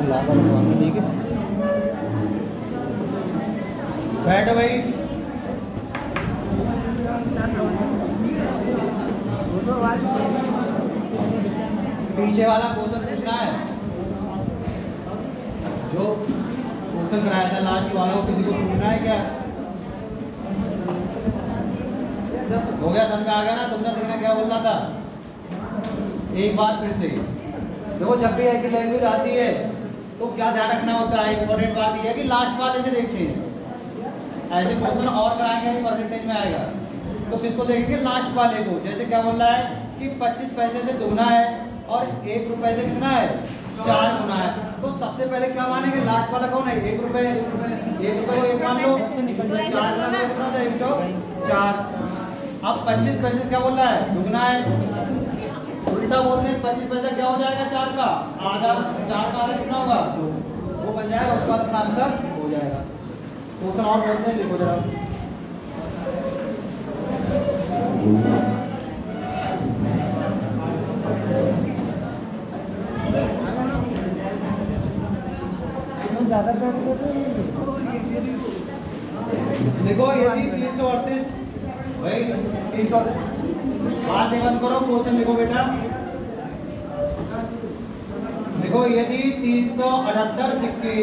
लागा लगवाना, ठीक है। बैठो भाई। पीछे वाला क्वेश्चन पूछना है, जो क्वेश्चन कराया था लास्ट वाला, वो किसी को पूछना है क्या? हो गया, समझ में आ गया ना? तुमने देखना क्या बोलना था एक बार फिर से। देखो जब भी ऐसी लैंग्वेज आती है तो क्या ध्यान रखना होता है, इंपॉर्टेंट बात यह है कि लास्ट वाले से देखते हैं। ऐसे क्वेश्चन और कराएंगे परसेंटेज में आएगा, तो किसको देखेंगे? लास्ट वाले को। जैसे क्या बोल रहा है कि 25 पैसे से दुगना है और 1 रुपए से कितना है? 4 गुना है। तो सबसे पहले क्या मानेंगे? लास्ट वाला कौन है? 1 रुपए। 1 रुपए को 1 मान लो, 4 गुना कितना होता है? 1 चौक 4। अब 25 पैसे क्या बोल रहा है? दुगना है। उल्टा बोलते हैं 25 पैसा क्या हो जाएगा? 4 का आधा। 4 का आधा कितना होगा? 2। वो बन जाएगा, उसके बाद अपना आंसर हो जाएगा। क्वेश्चन और बोलते हैं, लिखो जरा। देखो यदि 338 भाई 338 बात बंद करो, क्वेश्चन लिखो बेटा। देखो यदि 378 सिक्के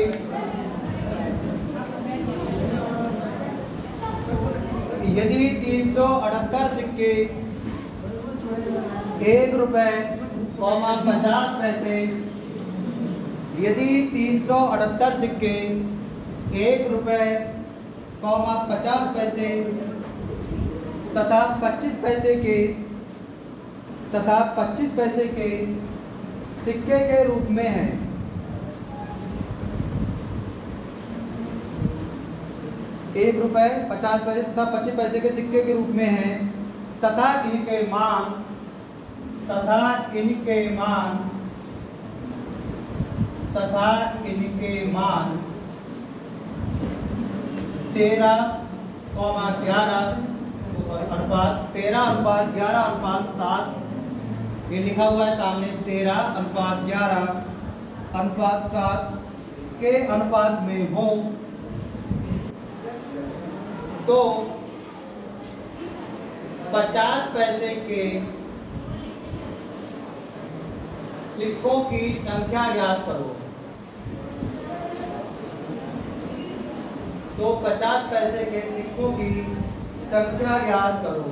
यदि 378 सिक्के 1 रुपए, 50 पैसे, यदि 378 सिक्के 1 रुपए, 50 पैसे तथा 25 पैसे के सिक्के के रूप में है, एक रुपए 50 पैसे तथा 25 पैसे के सिक्के के रूप में है, तथा इनके मान 13:11:7 ये लिखा हुआ है सामने। 13:11:7 के अनुपात में हो तो 50 पैसे के सिक्कों की संख्या ज्ञात करो। तो 50 पैसे के सिक्कों की संख्या ज्ञात करो।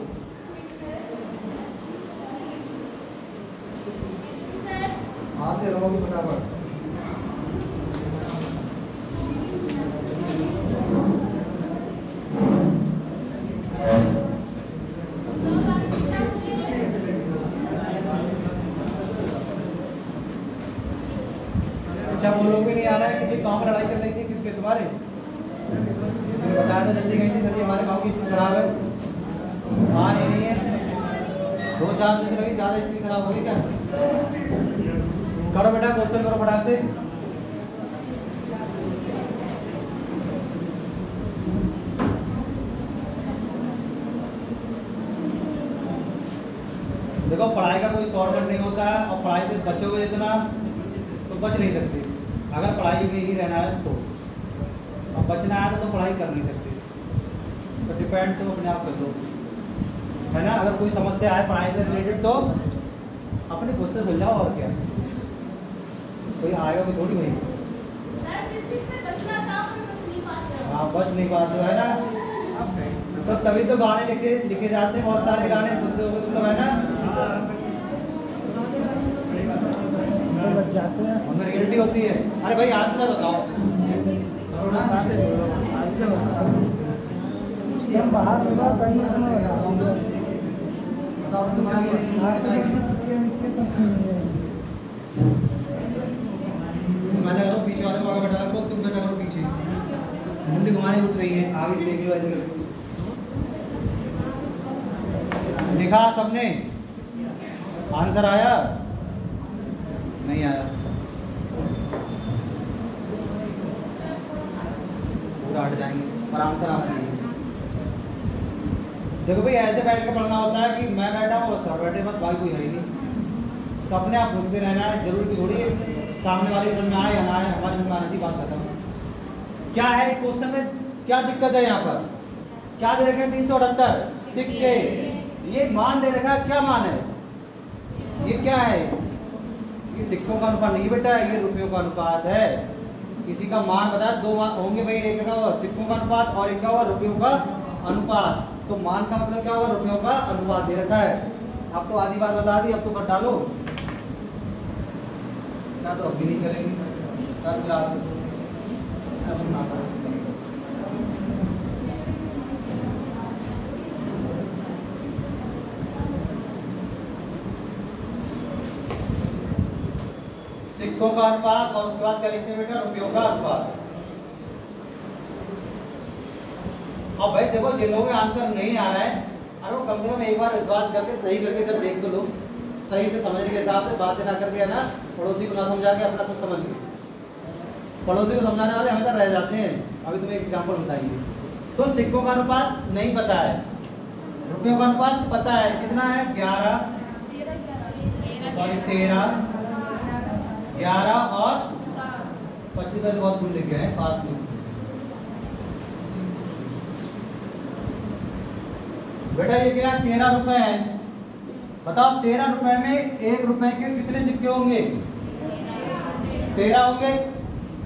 आते रहोगे फटाफट। अच्छा वो लोग भी नहीं आ रहा है कि जी गाँव में लड़ाई चल रही थी किसके? तुम्हारे बताया था जल्दी गई थी सर, हमारे गांव की स्थिति खराब है, वहाँ नहीं है। 2-4 दिन लगी, ज़्यादा स्थिति खराब होगी क्या? करो बेटा क्वेश्चन करो फटाक से। देखो पढ़ाई का कोई शॉर्टकट नहीं होता है, और पढ़ाई से बचोगे जितना तो बच नहीं सकते। अगर पढ़ाई में ही रहना है तो, अब बचना है तो पढ़ाई कर नहीं सकते। तो डिपेंड तो अपने आप कर लो, है ना? अगर कोई समस्या है पढ़ाई से रिलेटेड तो अपने खुद से सुलझाओ, और क्या। कोई आएगा कोई थोड़ी वही। हाँ बच नहीं पाते, है ना? तो तभी तो गाने लिखे जाते हैं, बहुत सारे गाने सुनते होगे तुम लोग, है ना? बच जाते हैं, उनमें रियलिटी होती है। अरे भाई आंसर बताओ, हम बाहर मैंने करो पीछे वाले को आगे बैठा रखो, तुम बैठा करो पीछे। मुंडी घुमाने उठ रही है, आगे देख लो ऐसे करके। लिखा सबने? आंसर आया? नहीं आया? पूरा हट जाएंगे, पर आंसर आना चाहिए। देखो भाई ऐसे बैठ कर पढ़ना होता है कि मैं बैठा हूँ और सर बैठे, बस भाई कोई है ही नहीं। तो अपने आप घूमते रहना है, जरूरी थोड़ी है सामने वाले समझ में आए या ना आए, हमारे समझ में आना चाहिए, बात खत्म। क्या है क्वेश्चन में, क्या दिक्कत है यहाँ पर? क्या दे रखे हैं? 378 सिक्के। ये मान दे रखा है, क्या मान है? ये क्या है? ये सिक्कों का अनुपात नहीं बेटा, ये रुपयों का अनुपात है। किसी का मान बताया, दो मान होंगे भाई, एक का होगा सिक्कों का अनुपात और एक का होगा रुपयों का अनुपात। तो मान का मतलब क्या होगा? रुपयों का अनुपात दे रखा है। अब तो आधी बात बता दी, अब तो कर डालो। क्या तो अभी नहीं करेंगे, कर दिया आपसे सुना कर। सिक्कों का अनुपात और उसके बाद क्या लिखते हैं बेटा? रुपयों का अनुपात। अब भाई देखो, जिन लोगों में आंसर नहीं आ रहा है, अरे वो कम से कम एक बार विश्वास करके सही करके इधर देख तो लो, सही से समझने के हिसाब से, बातें ना करके है ना, पड़ोसी को ना समझा के अपना कुछ समझ लो। पड़ोसी को समझाने वाले हमेशा रह जाते हैं। अभी तुम्हें एक एग्जाम्पल बताएंगे। तो सिक्कों का अनुपात नहीं पता है, रुपयों का अनुपात पता है, कितना है? 11 13 11 और 25 में बहुत कुछ लिखे हैं, 5 बेटा। ये क्या? 13 रुपए है। बताओ 13 रुपए में 1 रुपए के कितने सिक्के होंगे? 13 होंगे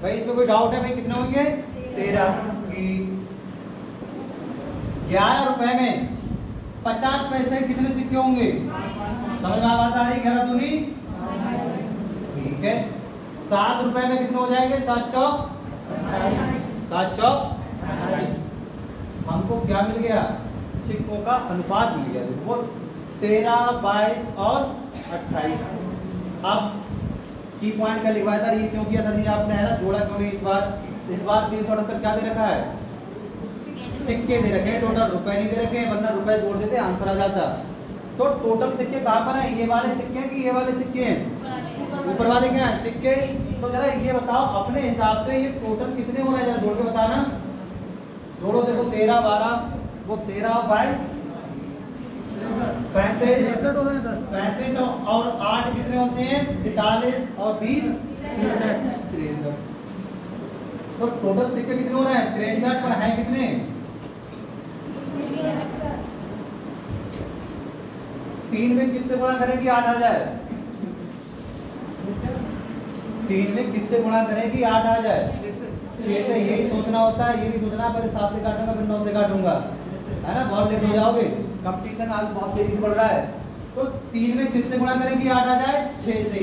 भाई, इसमें कोई डाउट है भाई? कितने होंगे? 13 की। 11 रुपए में 50 पैसे कितने सिक्के होंगे? समझ में बात आ रही? 11 दूनी, ठीक है। 7 रुपए में कितने हो जाएंगे? 7 चौक 28। हमको क्या मिल गया? सिक्कों का अनुपात मिल गया। वो 13, 22 और 28। अब की पॉइंट का लिखवाया था, ये क्यों किया था नहीं आपने, है ना? जोड़ा क्यों नहीं इस बार? 378 क्या दे रखा है? सिक्के दे रखे हैं, टोटल रुपए नहीं दे रखे हैं, वरना रुपए जोड़ देते आंसर आ जाता। तो टोटल सिक्के कहाँ पर है? ये वाले सिक्के हैं कि ये वाले सिक्के हैं? ऊपर वाले क्या है? सिक्के। तो जरा ये बताओ अपने हिसाब से ये टोटल कितने हो रहे हैं, जरा जोड़ के बताना। जोड़ो से, वो 13 12, वो 13 और 22 35 और 8 कितने होते हैं? 43 और 20 63। तो टोटल सिक्के कितने हो रहे हैं? 63, पर है कितने? 3 में किससे गुणा करेंगे? 8 आ जाए। 3 में किससे गुणा करेंगे? 8 आ जाए। 6 से यही सोचना होता है, ये नहीं सोचना पहले 7 से काटूंगा फिर 9 से काटूंगा, है ना? बहुत लेट हो जाओगे, कंपटीशन आज बहुत तेजी बढ़ रहा है। तो 3 में किससे गुणा करेंगे? 8 आ जाए। 6 से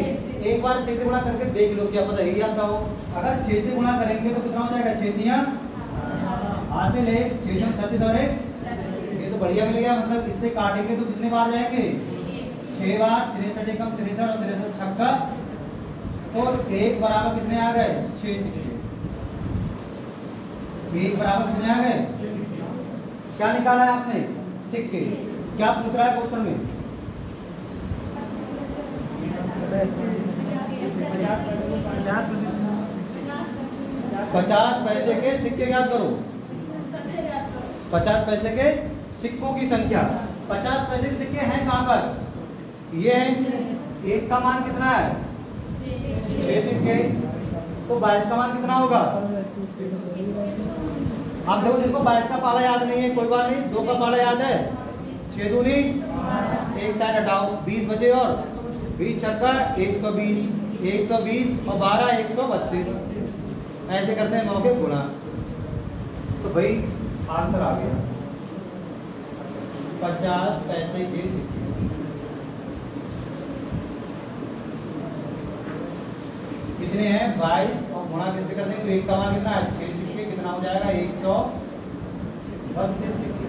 एक बार 6 से गुणा करके देख लो, क्या पता यही आता हो। अगर 6 से गुणा करेंगे तो कितना हो जाएगा? 6 दिया हासिल है, 6 36 और ये तो बढ़िया मिल गया। मतलब इससे काटेंगे तो कितने बार जाएंगे? 6 बार। 63 कम 63 और 63 छक्का, तो 1 बराबर कितने आ गए? 6 सिक्के। 1 बराबर कितने आ गए? क्या निकाला है आपने? सिक्के। क्या पूछ रहा है क्वेश्चन में? 50 पैसे के सिक्के याद करो। 50 पैसे के सिक्कों की संख्या। 50 पैसे के सिक्के हैं कहाँ पर? ये है। 1 का मान कितना है? 6 सिक्के। तो 22 का मान कितना होगा? आप देखो, जिसको 22 का पाला याद नहीं है कोई बात नहीं, 2 का पाला याद है? 6 दूनी, एक साइड हटाओ, 20 बचे और 20 छक्का 120, 120 और 12 132। ऐसे करते हैं मौके गुणा। तो भाई आंसर आ गया 50 पैसे के सिक्के। कितने हैं? 22 और गुणा किससे कर देंगे? तो 1 का मान कितना है? 6 सिक्के। कितना हो जाएगा? 132 सिक्के।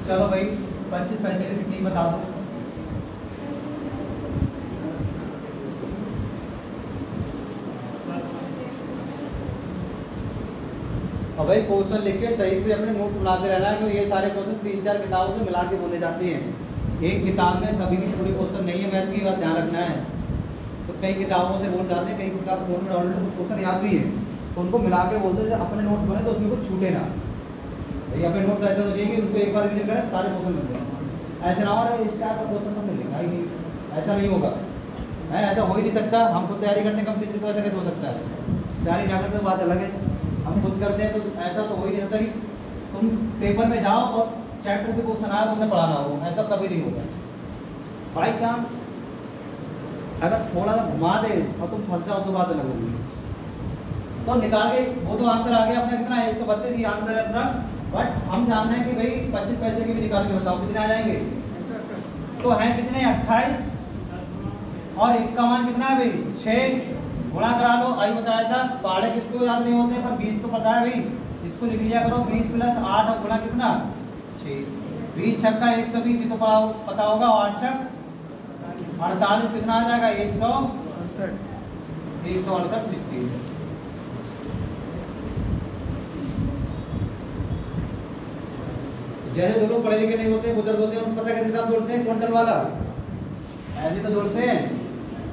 चलो भाई 25 पैसे के सिक्के बता दो। और भाई क्वेश्चन लिख के सही से अपने नोट्स बनाते रहना है, क्योंकि ये सारे क्वेश्चन 3-4 किताबों से मिला के बोले जाते हैं। एक किताब में कभी भी पूरी क्वेश्चन नहीं है, मैथ की बात ध्यान रखना है। तो कई किताबों से बोल जाते हैं, कई किताब फोन में डाउनलोड तो क्वेश्चन याद भी है, तो उनको मिला के बोलते हैं अपने नोट्स बने तो उसमें कुछ छूटे ना। भाई अपने नोट्स ऐसे हो जाएंगे, उनको एक बार रिवीजन करें सारे क्वेश्चन मिल जाए। ऐसे ना हो रहा है इस टाइप का क्वेश्चन तो लिखा ही नहीं, ऐसा नहीं होगा है, ऐसा हो ही नहीं सकता। हम खुद तैयारी करते हैं कंपनी तो ऐसा कैसे हो सकता है? तैयारी ना करते तो बात अलग है, हम खुद करते हैं तो ऐसा तो हो ही नहीं सकता कि तुम पेपर में जाओ और चैप्टर से क्वेश्चन आया तुमने पढ़ाना हो, ऐसा कभी नहीं होगा। बाई चांस अगर थोड़ा सा घुमा दे और तुम फंस जाओ तो बात अलग होगी। तो निकाल के वो तो आंसर आ गया अपना कितना 132 ही आंसर है अपना, बट हम जानना है कि भाई 25 पैसे के भी निकाल के बताओ कितने आ जाएंगे। तो हैं कितने 28 और एक का मान कितना है भाई 6 गुणा करा लो। आई बताया था पहाड़े किसको याद नहीं होते पर 20 तो पता है भाई, इसको लिख लिया करो 20 प्लस 8 और गुणा कितना 6, 20 छक्का 120 ही तो पता होगा, 8 छक 48 कितना आ जाएगा 168 सिक्की। जैसे जो लोग पढ़े लिखे नहीं होते बुजुर्ग होते हैं उनको पता कैसे हिसाब जोड़ते हैं, क्विंटल वाला ऐसे तो जोड़ते हैं।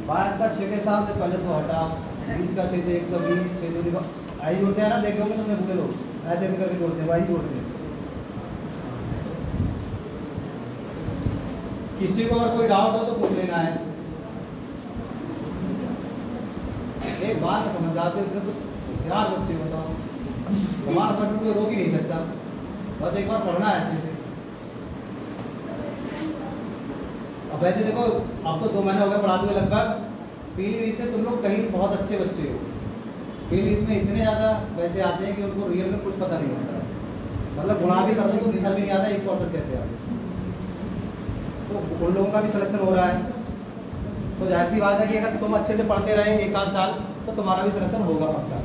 5 का 6 के साथ से पहले तो हटाओ, 20 का 6 से 120 6 दूनी आई जोड़ते हैं ना, देखे होंगे तुमने बुरे लोग ऐसे ऐसे करके जोड़ते हैं, वही जोड़ते हैं। किसी को अगर कोई डाउट हो तो पूछ लेना है। एक बात समझ जाते हो तो होशियार बच्चे बताओ, हमारा बच्चों को रोक ही नहीं सकता, बस एक बार पढ़ना है अच्छे से। अब वैसे देखो अब तो 2 महीने हो गए पढ़ाते हुए लगभग, पीलीभीत से तुम लोग कहीं बहुत अच्छे बच्चे हो। पीलीभीत में इतने ज़्यादा वैसे आते हैं कि उनको रियल में कुछ पता नहीं होता, मतलब गुणा भी कर दो तो निशा भी नहीं आता 168 कैसे आता। तो उन लोगों का भी सिलेक्शन हो रहा है, तो जाहिर सी बात है कि अगर तुम अच्छे से पढ़ते रहे 1 आध साल तो तुम्हारा भी सिलेक्शन होगा पक्का।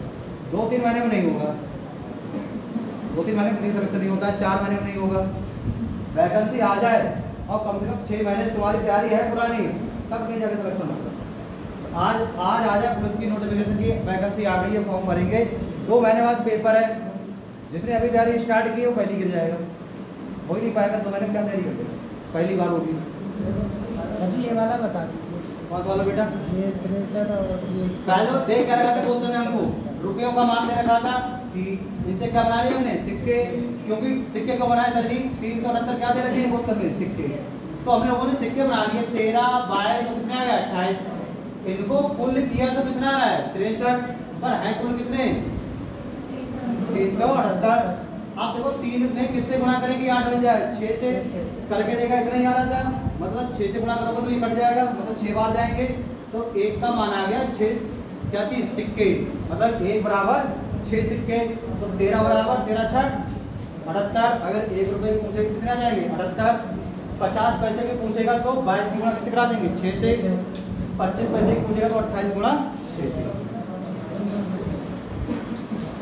2-3 महीने में नहीं होगा, 2-3 महीने में सिलेक्शन नहीं होता है, 4 महीने में नहीं होगा। वैकेंसी आ जाए और कम से कम 6 महीने तुम्हारी तैयारी है पुरानी तब कहीं जाकर सिलेक्शन होगा। आज आ जाए पुलिस की नोटिफिकेशन की वैकेंसी आ गई है, फॉर्म भरेंगे, 2 महीने बाद पेपर है, जिसने अभी तैयारी स्टार्ट की है वो पहली गिर जाएगा, हो ही नहीं पाएगा। 2 महीने में क्या तैयारी करते पहली बार होगी। ये वाला बता दीजिए कौन वाला बेटा? ये 63 और ये पहले तो देख क्या रखा था क्वेश्चन में हमको रुपयों का मान दे रखा था कि इनसे क्या बना लिया हमने सिक्के, क्योंकि सिक्के को बनाया सर जी 369 क्या दे रखे हैं क्वेश्चन में सिक्के, तो हम लोगों ने सिक्के बना लिए 13 22 तो कितने आ गया 28, इनको कुल किया तो कितना आ रहा है 63 पर है कुल कितने 378। आप देखो 3 में किससे गुणा करेंगे 8 बन जाए, 6 से करके देगा इतना ही आ रहा था, मतलब 6 से गुणा करोगे तो ये कट जाएगा, मतलब 6 बार जाएंगे तो 1 का मान आ गया 6 क्या चीज सिक्के, मतलब 1 बराबर 6 सिक्के, तो 13 बराबर 13 छक 78। अगर 1 रुपए की पूछेगा कितने आ जाएंगे 78, 50 पैसे की पूछेगा तो 22 की गुणा किससे करा देंगे 6 से, 25 पैसे की पूछेगा तो 28 गुणा 6 से।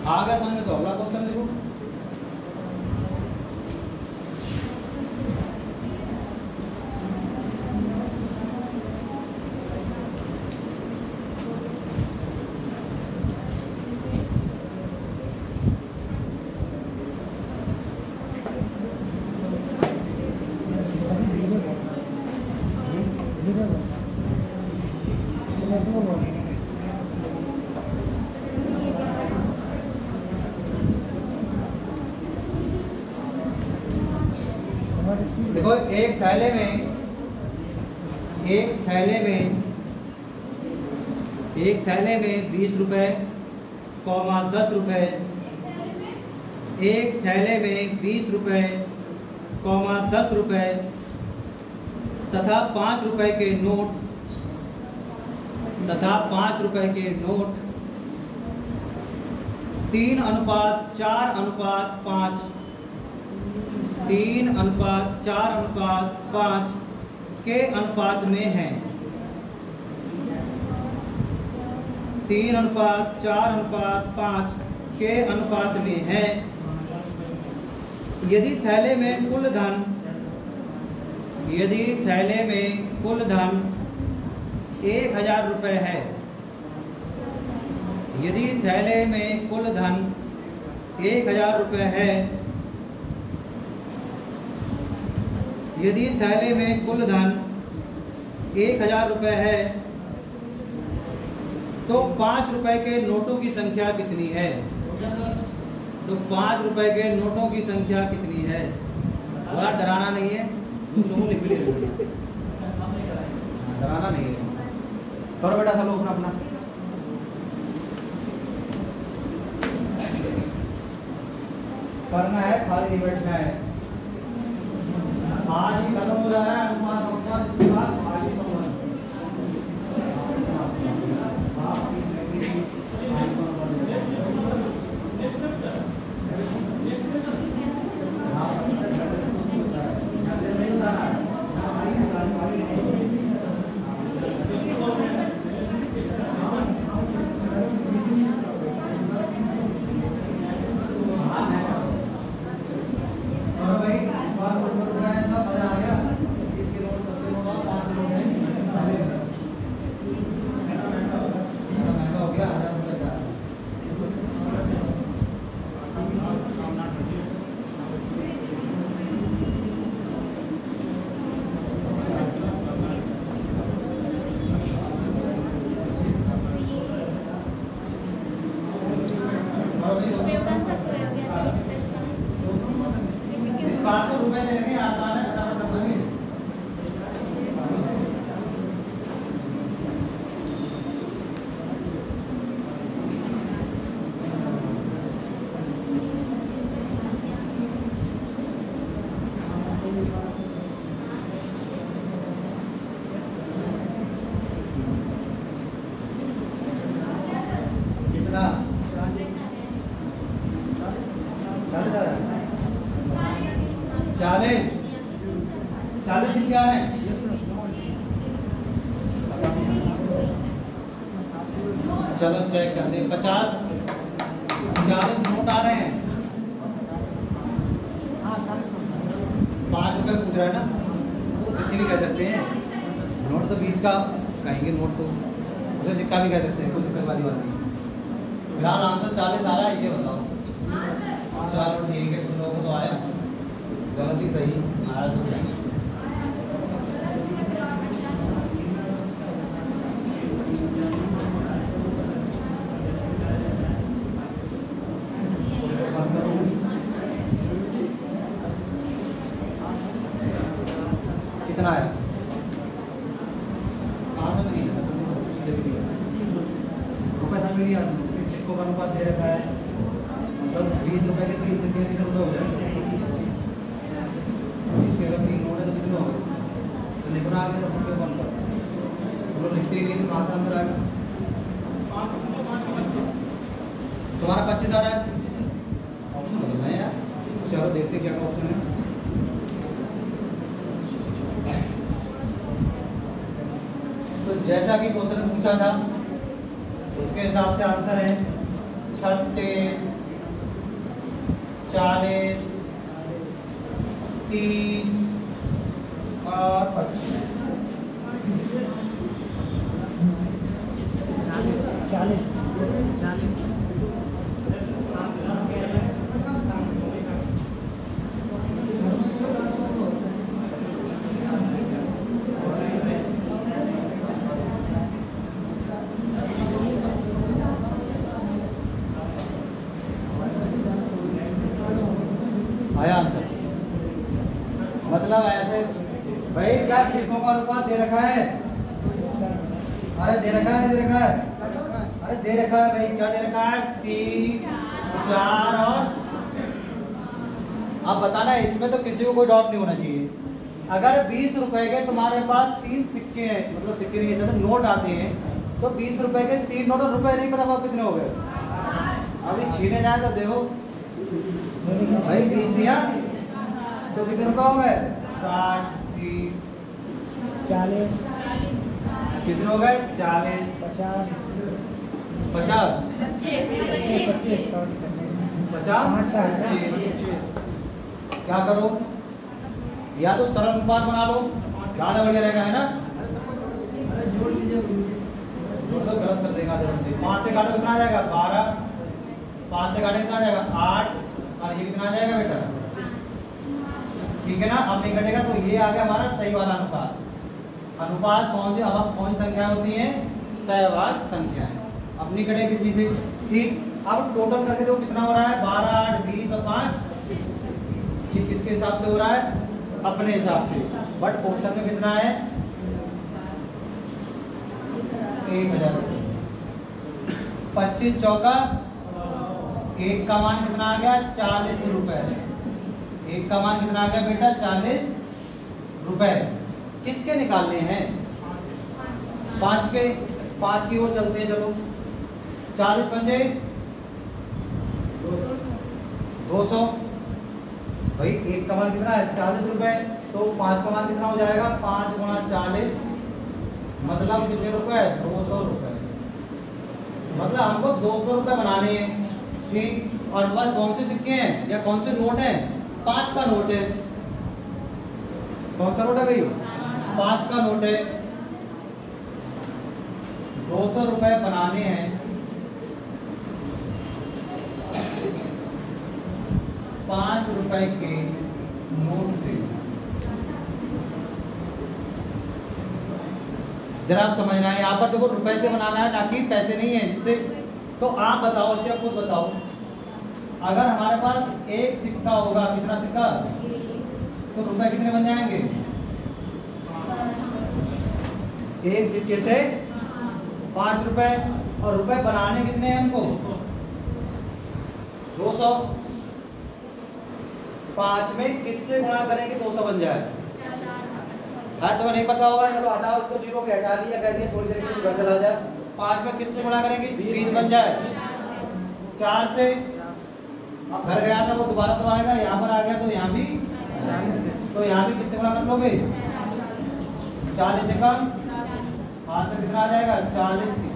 आ गया समझ में? तो अगला क्वेश्चन देखो, देखो एक थैले में 20 रुपए, 10 रुपए, एक थैले में 20 रुपए, 10 रुपए तथा 5 रुपए के नोट 3:4:5 3:4:5 के अनुपात में है। 3:4:5 के अनुपात में है। यदि थैले में कुल धन 1000 रुपये है, यदि थैले में कुल धन 1000 रुपये है, यदि थैले में कुल धन 1000 रुपये है तो 5 रुपए के नोटों की संख्या कितनी है? तो 5 रुपए के नोटों की संख्या कितनी है? बड़ा डराना नहीं है, कुछ लोगों लिख भी नहीं सकते। डराना नहीं है। करो बेटा सब लोग अपना अपना। करना है, खाली नहीं बैठना है। आज ही खत्म हो जा रहा है अनुपात, इसके बाद आज ही खत्म। चालीस क्या है? चलो चेक कर दे। 50 40 नोट आ रहे हैं। 5 रुपए पूछ रहा है ना, तो सिक्के भी कह सकते हैं। नोट तो 20 का कहेंगे, नोट तो उसे सिक्का भी कह सकते हैं, कोई दिक्कत वाली बात नहीं। फिलहाल आंसर 40 आ रहा है, ये बताओ। चलो ठीक है, तुम लोगों को तो आया, गलती सही आया तो सही। कितना आया? कहाँ से मिली? रुपये से मिली। सिक्कों का अनुपात दे रखा है, मतलब 20 रुपए के 3 सिक्के कितने रुपये हो जाए? इसके अगर 3 नोट है तो कितने हो गए? तो लिखना आ गया तो रुपये बन कर तो लिखते ही नहीं तो कहाँ अंदर आ गया। तुम्हारा 25 आ रहा है, ऑप्शन बदलना है यार। चलो देखते क्या क्या ऑप्शन है। तो जैसा कि क्वेश्चन पूछा था उसके हिसाब से आंसर है 36, 40, 30 और 25। 40। आया आंसर। मतलब ऐसे भाई क्या सिक्कों का अनुपात दे रखा है? अरे दे रखा है, नहीं दे रखा है? अरे दे रखा है भाई, क्या दे रखा है? 3, 4 और अब बताना इसमें तो किसी को कोई डाउट नहीं होना चाहिए। अगर 20 रुपए के तुम्हारे पास 3 सिक्के हैं, मतलब सिक्के नहीं है, नोट आते हैं, तो 20 रुपए के 3 नोट, रुपए नहीं पता कितने हो गए। अभी छीने जाए तो देखो भाई 20 दिया तो कितने रुपए हो गए? 60, 40, कितने हो गए? 40, 50, 50, 25। क्या करो, या तो सरल अनुपात बना लो, ज़्यादा बढ़िया रहेगा, है ना? अरे जोड़ दीजिए, जोड़ दो, गलत कर देगा जरूर से। 5 से काटो कितना आ जाएगा? 12, 5 से काटे कितना आ जाएगा? 8, और ये कितना आ जाएगा बेटा? ठीक है ना? अब नहीं कटेगा तो ये आ गया हमारा सही वाला अनुपात। अनुपात कौन सी, अब कौन सी संख्या होती है? सहभाज्य संख्याएं। अब नहीं कटे किसी से, ठीक। अब टोटल करके देखो कितना हो रहा है? 12, 8, 20 और 5, ये किसके हिसाब से हो रहा है? अपने हिसाब से। बट क्वेश्चन में कितना है? 1000 रुपये। 25 चौका, एक का मान कितना आ गया? 40 रुपए। एक का मान कितना आ गया बेटा? 40 रुपए। किसके निकालने हैं? 5 के। 5 की ओर चलते हैं, चलो। 40 पंजे 200। भाई एक का मान कितना है? 40 रुपए। तो 5 का मान कितना हो जाएगा? 5 गुणा 40 मतलब कितने रुपए? 200 रुपए। मतलब हमको 200 रुपए बनाने हैं, ठीक। और बस कौन से सिक्के हैं या कौन से नोट हैं? 5 का नोट है। कौन सा नोट है भाई? 5 का नोट है। 200 रुपए बनाने हैं। 5 रुपए के नोट से। जरा आप समझना है, यहाँ पर देखो रुपए से बनाना है, ना कि पैसे नहीं है जिससे। तो आप बताओ, अच्छा खुद बताओ, अगर हमारे पास एक सिक्का होगा, कितना सिक्का? तो रुपए कितने बन जाएंगे? एक सिक्के से 5 रुपए। और रुपए बनाने कितने हैं हमको? 200। 5 में किससे गुणा करेंगे 200 बन जाए? हाँ, तुम्हें नहीं पता होगा, चलो हटाओ इसको, 0 पे हटा दिया, कह दिया थोड़ी देर के लिए घर चला जाए। 5 में किससे गुणा करेंगे? 20 बन जाए। 4 से घर गया था वो दोबारा तो आएगा, यहाँ पर आ गया तो यहाँ भी, तो यहाँ भी किससे गुणा कर लोगे? 40 से कम हाथ में कितना आ जाएगा? 40 सिक्के।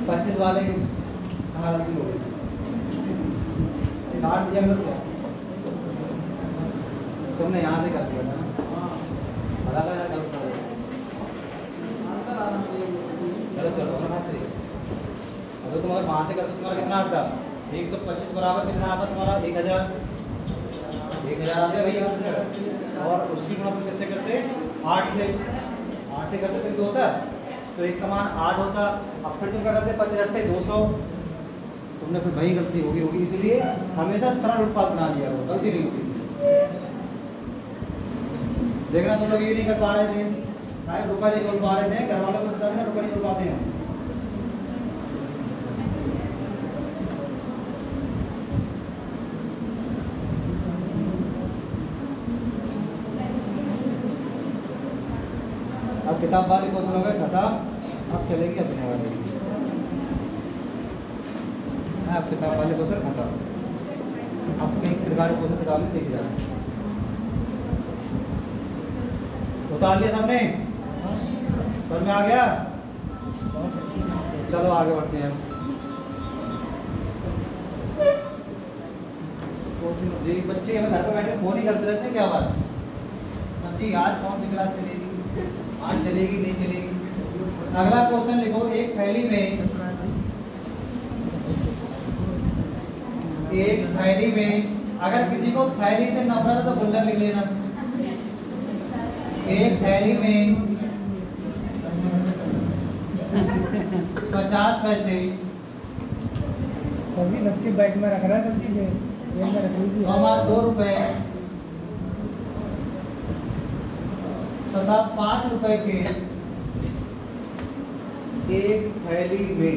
25 वाले कहाँ गलती हो गई? काट दिया गलत क्या? तुमने यहाँ से कर दिया था ना? पता लगा यार गलत कर गलत कर दो ना हाथ से। अगर तुम अगर वहाँ से करते तुम्हारा कितना आता? 125 बराबर कितना आता तुम्हारा? 1000। 1000 आ गया भैया। और उसकी गुणा तुम किससे करते? 8 से। 8 से करते फिर 2 होता, तो एक का मान 8 होता। अब फिर तुम क्या करते? 25 8 200। तुमने फिर वही गलती होगी, इसलिए हमेशा सरल उत्पाद बना लिया करो, गलती नहीं होती। देखना तुम लोग ये नहीं कर पा रहे थे, रुपये नहीं जोड़ पा रहे थे, घर वालों को बता देना रुपये नहीं जोड़ पाते हैं। अब किताब वाले क्वेश्चन हो गए खत्म, अब चलेंगे अपने वाले। अब किताब वाले क्वेश्चन खत्म, अब कई प्रकार के क्वेश्चन किताब में देख जाए। उतार लिया सबने? समझ में आ गया? चलो आगे बढ़ते हैं। जी बच्चे हमें घर पे बैठे फोन ही करते रहते हैं, क्या बात? सब्जी आज कौन सी क्लास चलेगी? आज चलेगी नहीं चलेगी? अगला क्वेश्चन लिखो, एक थैली में अगर किसी को थैली से नफरत है तो गुल्लक लिख लेना। एक थैली में 50 पैसे। सभी बच्चे बैग में रख रहा है सब्जी में रख लीजिए। हमारा 2 रुपए तथा 5 रुपए के एक थैली में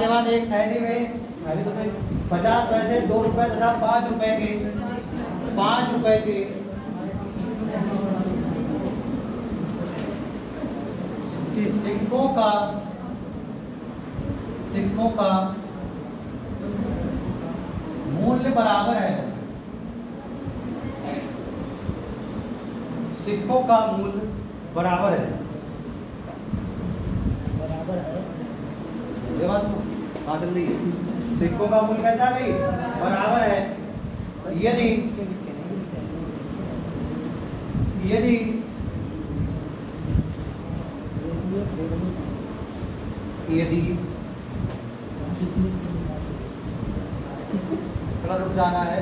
बाद एक थैली में 50 पैसे, 2 रुपए तथा 5 रुपए के सिक्कों का मूल्य बराबर है। सिक्कों का मूल्य बराबर है। ये बात जल्दी, सिक्कों का मूल्य कैसा है भाई? बराबर है यदि यदि यदि थोड़ा रुक जाना है,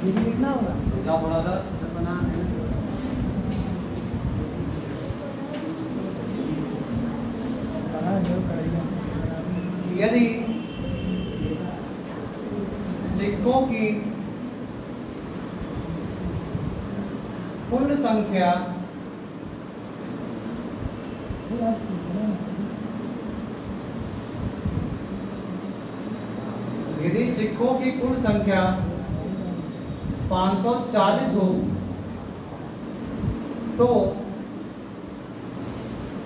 ये भी लिखना होगा। जाओ थोड़ा सा। यदि सिक्कों की कुल संख्या यदि सिक्कों की कुल संख्या 540 हो तो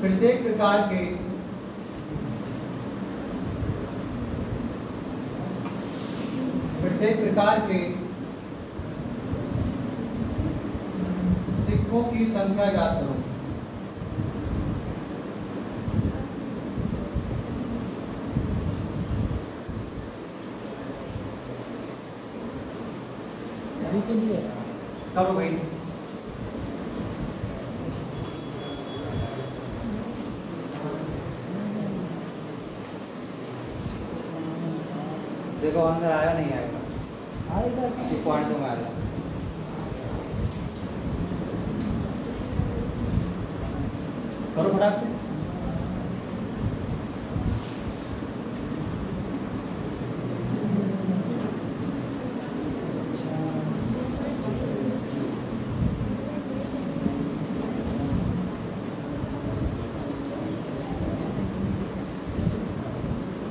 प्रत्येक प्रकार के सिक्कों की संख्या याद करो। करो भाई। देखो अंदर आएगा नहीं आएगा, आएगा पॉइंट में आएगा। करो फटाक से।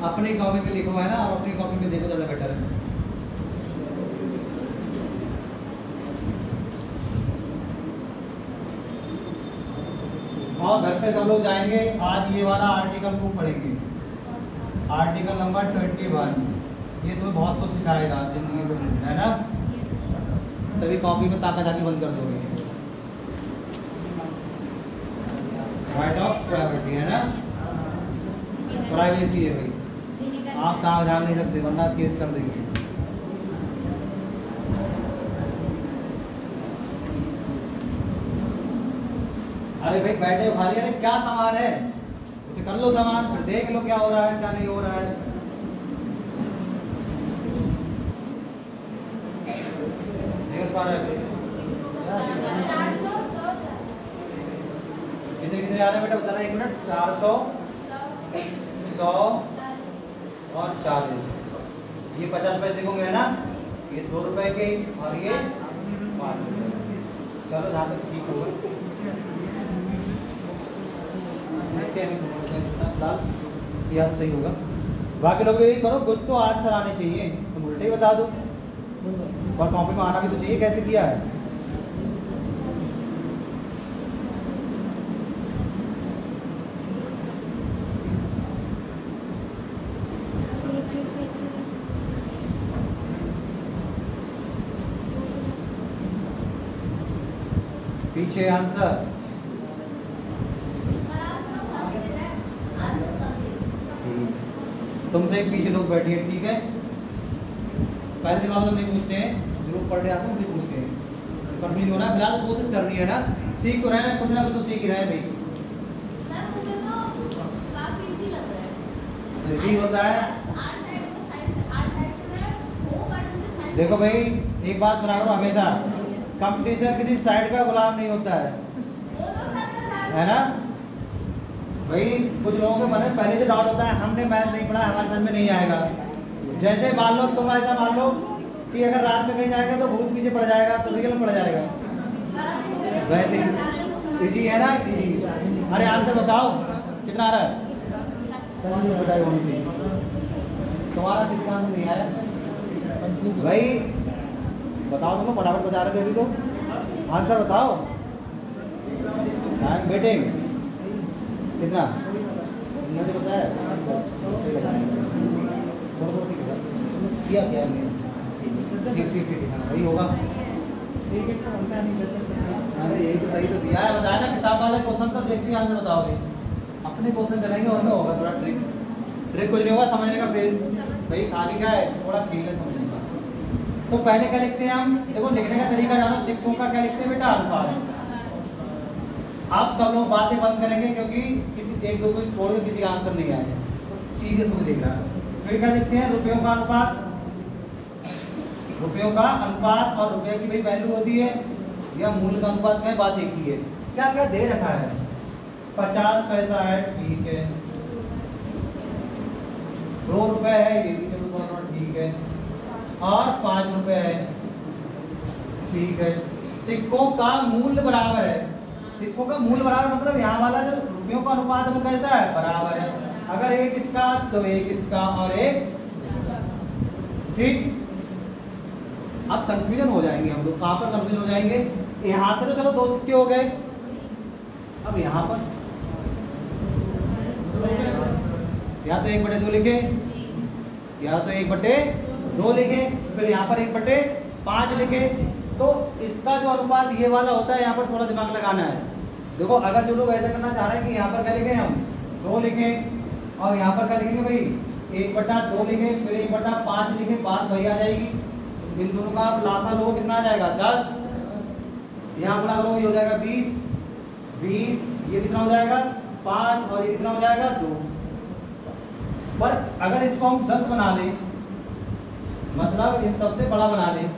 अपनी कॉपी में लिखो है ना, और अपनी कॉपी में देखो, ज़्यादा बेटर है। और घर पे सब लोग जाएंगे, आज ये वाला आर्टिकल को पढ़ेंगे, आर्टिकल नंबर 21। ये तुम्हें बहुत कुछ सिखाएगा जिंदगी में, है ना। तभी कॉपी में ताका झाकी बंद कर दोगे। राइट ऑफ प्राइवेसी है ना, प्राइवेसी है भाई। आप ताक झाक नहीं सकते वरना केस कर देंगे। अरे भाई बैठे हो खाली, अरे क्या सामान है उसे कर लो सामान, फिर देख लो क्या हो रहा है क्या नहीं हो रहा है। कितने कितने आ रहे हैं बेटा बताना, 1 मिनट। 400, 100 और 40। ये 50 पैसे को है ना, ये 2 रुपए के और ये 5 रुपए। चलो जहाँ तक ठीक होगा यार सही होगा। बाकी लोग यही करो, कुछ तो आज सर आने चाहिए, तुम उल्टे ही बता दो और कॉपी में आना भी तो चाहिए कैसे किया है। पीछे आंसर तुमसे एक पीछे लोग बैठिए, ठीक है। पहले दिमाग में नहीं पूछते हैं, ग्रुप पढ़ने आते हैं उनसे पूछते हैं, कंफ्यूज होना है। फिलहाल कोशिश करनी है ना, सीख तो रहे हैं, कुछ ना कुछ तो सीख ही रहे हैं भाई। सर मुझे तो काफी इजी लग रहा है। तो यही होता है। देखो भाई एक बात सुना करो हमेशा, कंपटीशन किसी साइड का गुलाम नहीं होता है ना भाई। कुछ लोगों के मन में पहले से डाउट होता है, हमने मैथ नहीं पढ़ा, हमारे समझ में नहीं आएगा। जैसे मान लो तुम ऐसा मान लो कि अगर रात में कहीं जाएगा तो भूत पीछे पड़ जाएगा, तो रियल में पड़ जाएगा। वैसे इजी है ना, इजी। अरे आंसर बताओ कितना आ रहा है, तुम्हारा कितना आंसर नहीं आया भाई, बताओ। तुम फटाफट बता रहे थे अभी तो, आंसर बताओ। बेटे कितना मुझे पता है, किया क्या ठीक वही होगा। अरे यही तो सही तो दिया है, बताया ना किताब वाले क्वेश्चन तो देखते आंसर बताओगे, अपने क्वेश्चन चलेंगे और में होगा थोड़ा ट्रिक कुछ नहीं होगा समझने का। फिर भाई खाली क्या है, थोड़ा खेल है समझने का। तो पहले क्या लिखते हैं हम, देखो लिखने का तरीका जानो, सिक्कों का क्या लिखते हैं बेटा, अनुपात। आप सब लोग बातें बंद करेंगे क्योंकि किसी एक दो को छोड़ के किसी का आंसर नहीं आएगा, तो सीधे तुम्हें देख रहा है। फिर क्या लिखते हैं, रुपयों का अनुपात, रुपयों का अनुपात, और रुपये की भी वैल्यू होती है, या मूल्य का अनुपात का बात एक ही है। क्या क्या दे रखा है, 50 पैसा है, ठीक है, 2 रुपए है, ये भी चलो दोनों ठीक है, और 5 रुपए है, ठीक है। सिक्कों का मूल्य बराबर है, सिक्कों का मूल्य बराबर मतलब यहाँ वाला जो रुपयों का अनुपात है वो कैसा है, बराबर है। अगर एक इसका तो एक इसका और एक, ठीक। अब कंफ्यूजन हो जाएंगे हम लोग, कहाँ पर कंफ्यूजन हो जाएंगे, यहाँ से तो चलो 2 सिक्के हो गए, अब यहाँ पर या तो 1/2 लिखे, या तो 1/2 लिखे, फिर यहाँ पर 1/5 लिखे। तो इसका जो अनुपात ये वाला होता है, यहाँ पर थोड़ा दिमाग लगाना है। देखो अगर जो लोग ऐसा करना चाह रहे हैं कि यहाँ पर क्या लिखे हम 2 लिखें, और यहाँ पर क्या लिखेंगे भाई 1/2 लिखें, फिर 1/5 लिखें, बात वही आ जाएगी। इन दोनों का आप लासा लोग कितना आ जाएगा 10, यहाँ गुणा करो ये हो जाएगा 20, ये कितना हो जाएगा 5, और ये कितना हो जाएगा 2। पर अगर इसको हम 10 बना लें, मतलब इन सबसे बड़ा बना लें,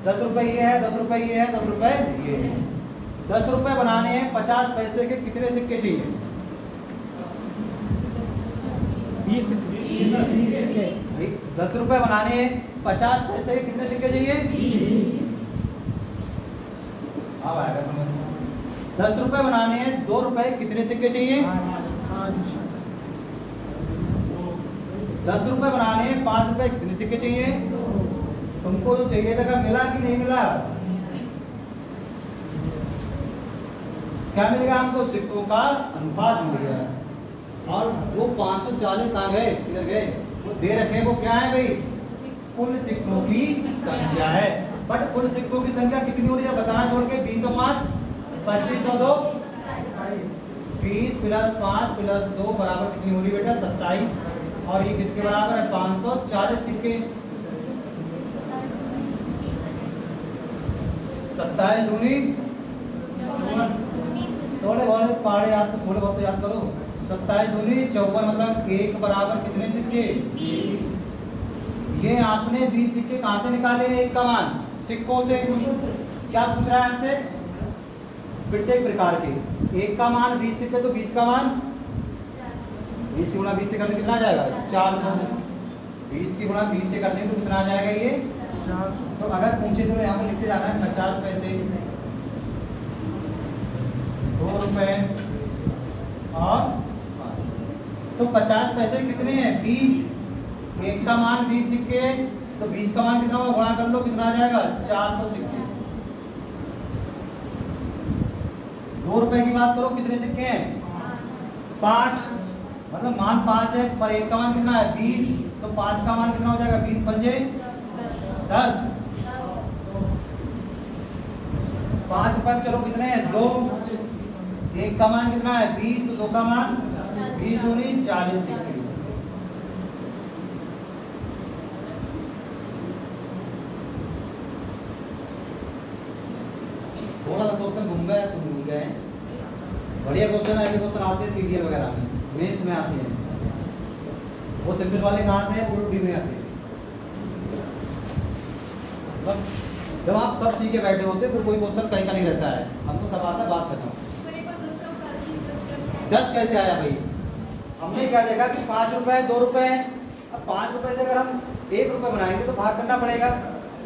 10 रुपये ये है, 10 रुपये ये है, 10 रुपये ये है। 10 रुपये बनाने हैं 50 पैसे के कितने सिक्के चाहिए, 10 रुपये बनाने हैं 50 पैसे के कितने सिक्के चाहिए, 20। अब आएगा समझ। 10 रुपये बनाने हैं 2 रुपये कितने सिक्के चाहिए, 10 रुपये बनाने हैं 5 रुपये कितने सिक्के चाहिए। तुमको जो चाहिए था मिला कि नहीं मिला, क्या मिल गया हमको, सिक्कों का अनुपात मिल गया। और वो 540 कहाँ गए, किधर गए, वो दे रखे, वो क्या है भाई, कुल सिक्कों की संख्या है। बट कुल सिक्कों की संख्या कितनी हो रही है बताना जोड़ के, 20 और 5 25 और 2 20 + 5 + 2 बराबर कितनी हो रही है बेटा 27। और ये किसके बराबर है, 540 सिक्के। 27 दूनी, थोड़े बहुत पहाड़े याद, थोड़े बहुत याद करो। 27 दूनी 54, मतलब 1 बराबर कितने सिक्के, ये आपने 20 सिक्के कहाँ से निकाले, 1 का मान सिक्कों से। क्या पूछ रहा है हमसे, प्रत्येक प्रकार के 1 का मान 20 सिक्के, तो 20 का मान 20 की गुणा 20 से करते कितना आ जाएगा 400। 20 की गुणा 20 से करते तो कितना आ जाएगा ये 400। तो अगर पूछे तो यहाँ पर लिखते जाना है 50 पैसे, 2 रुपए और, तो 50 पैसे कितने हैं 20, 1 का मान 20 सिक्के, तो 20 का मान कितना होगा, गुणा कर लो कितना आ जाएगा 400 सिक्के। 2 रुपए की बात करो कितने सिक्के हैं 5, मतलब मान 5 है, पर 1 का मान कितना है 20, तो 5 का मान कितना हो जाएगा 20 पंजे 10। 5 रुपए चलो कितने हैं 2, 1 का मान कितना है 20, तो 2 का मान 20 दूनी 40 सिक्के। थोड़ा सा क्वेश्चन घूम गया, तुम घूम गए, बढ़िया क्वेश्चन है, ऐसे क्वेश्चन आते हैं सीरियल वगैरह में, मेंस में आते हैं। वो सिंपल वाले कहाँ आते हैं, उर्दू में आते हैं। जब आप सब सीख के बैठे होते फिर कोई क्वेश्चन कहीं का नहीं रहता है, हमको सब आता है, बात करना। 10 कैसे आया भाई, हमने क्या देखा कि 5 रुपए 2 रुपए, अब 5 रुपए से अगर हम 1 रुपए बनाएंगे तो भाग करना पड़ेगा।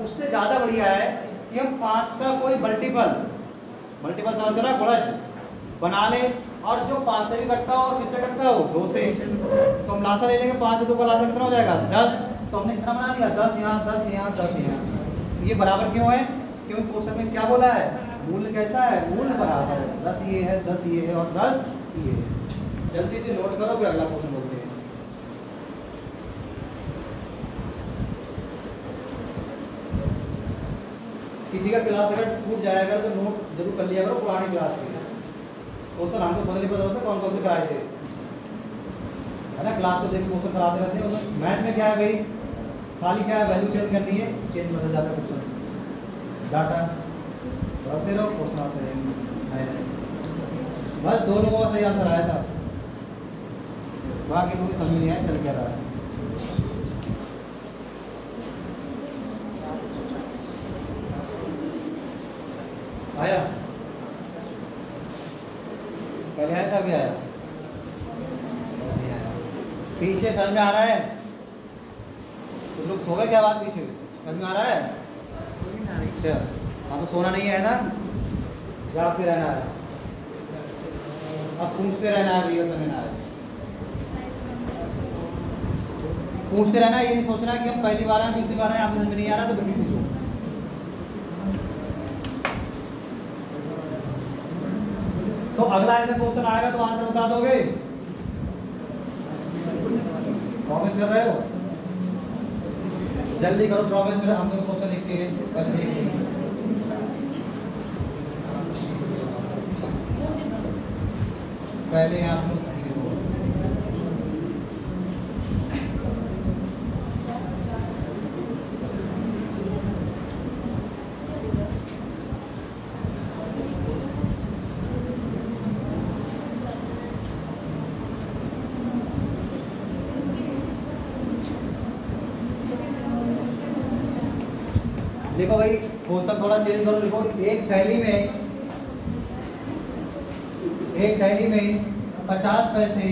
उससे ज़्यादा बढ़िया है कि हम 5 का कोई मल्टीपल समझ रहा गुणज बना ले, और जो 5 से भी कटता हो और किससे कटता हो 2 से, तो हम लासा ले लेंगे, 5 से 2 का लासा कितना हो जाएगा 10। तो हमने कितना बना लिया 10 यहाँ 10 यहाँ 10 यहाँ। ये बराबर क्यों है, क्योंकि क्वेश्चन में क्या बोला है, मूल्य कैसा है, मूल्य बराबर है, 10 ये है 10 ये है और 10 ये है। जल्दी से नोट करो फिर अगला क्वेश्चन बोलते हैं। किसी का क्लास अगर छूट जाएगा तो नोट जरूर कर लिया करो पुरानी क्लास के क्वेश्चन, हमको खुद नहीं पता होता कौन कौन से कराए थे, है ना। क्लास को देख क्वेश्चन कराते रहते हैं। मैथ में क्या है भाई, खाली क्या है, वैल्यू चेंज करनी है, चेंज बदल जाता है क्वेश्चन, डाटा रखते रहो, क्वेश्चन आते रहेंगे। बस दो लोगों का सही आंसर आया था, बाकी कोई समझ नहीं आया चल क्या रहा है। आया पहले आया था, अभी आया पीछे समझ में आ रहा है? तुम लोग सो गए क्या? बात पीछे समझ में आ रहा है? अच्छा हाँ, तो सोना नहीं है ना, जागते रहना है, अब पूछते रहना है, भैया समझना है, पूछते रहना है। ये नहीं सोचना कि हम पहली बार आए दूसरी बार आए, आपको समझ में नहीं आ रहा तो बिल्कुल पूछो। तो अगला ऐसा क्वेश्चन आएगा तो आंसर बता दोगे? प्रॉमिस कर रहे हो? जल्दी करो प्रॉमिस, फिर हम लोग क्वेश्चन लिखते हैं कल से। पहले आप लोग देखो भाई, क्वेश्चन थोड़ा चेंज करो, लिखो एक थैली में 50 पैसे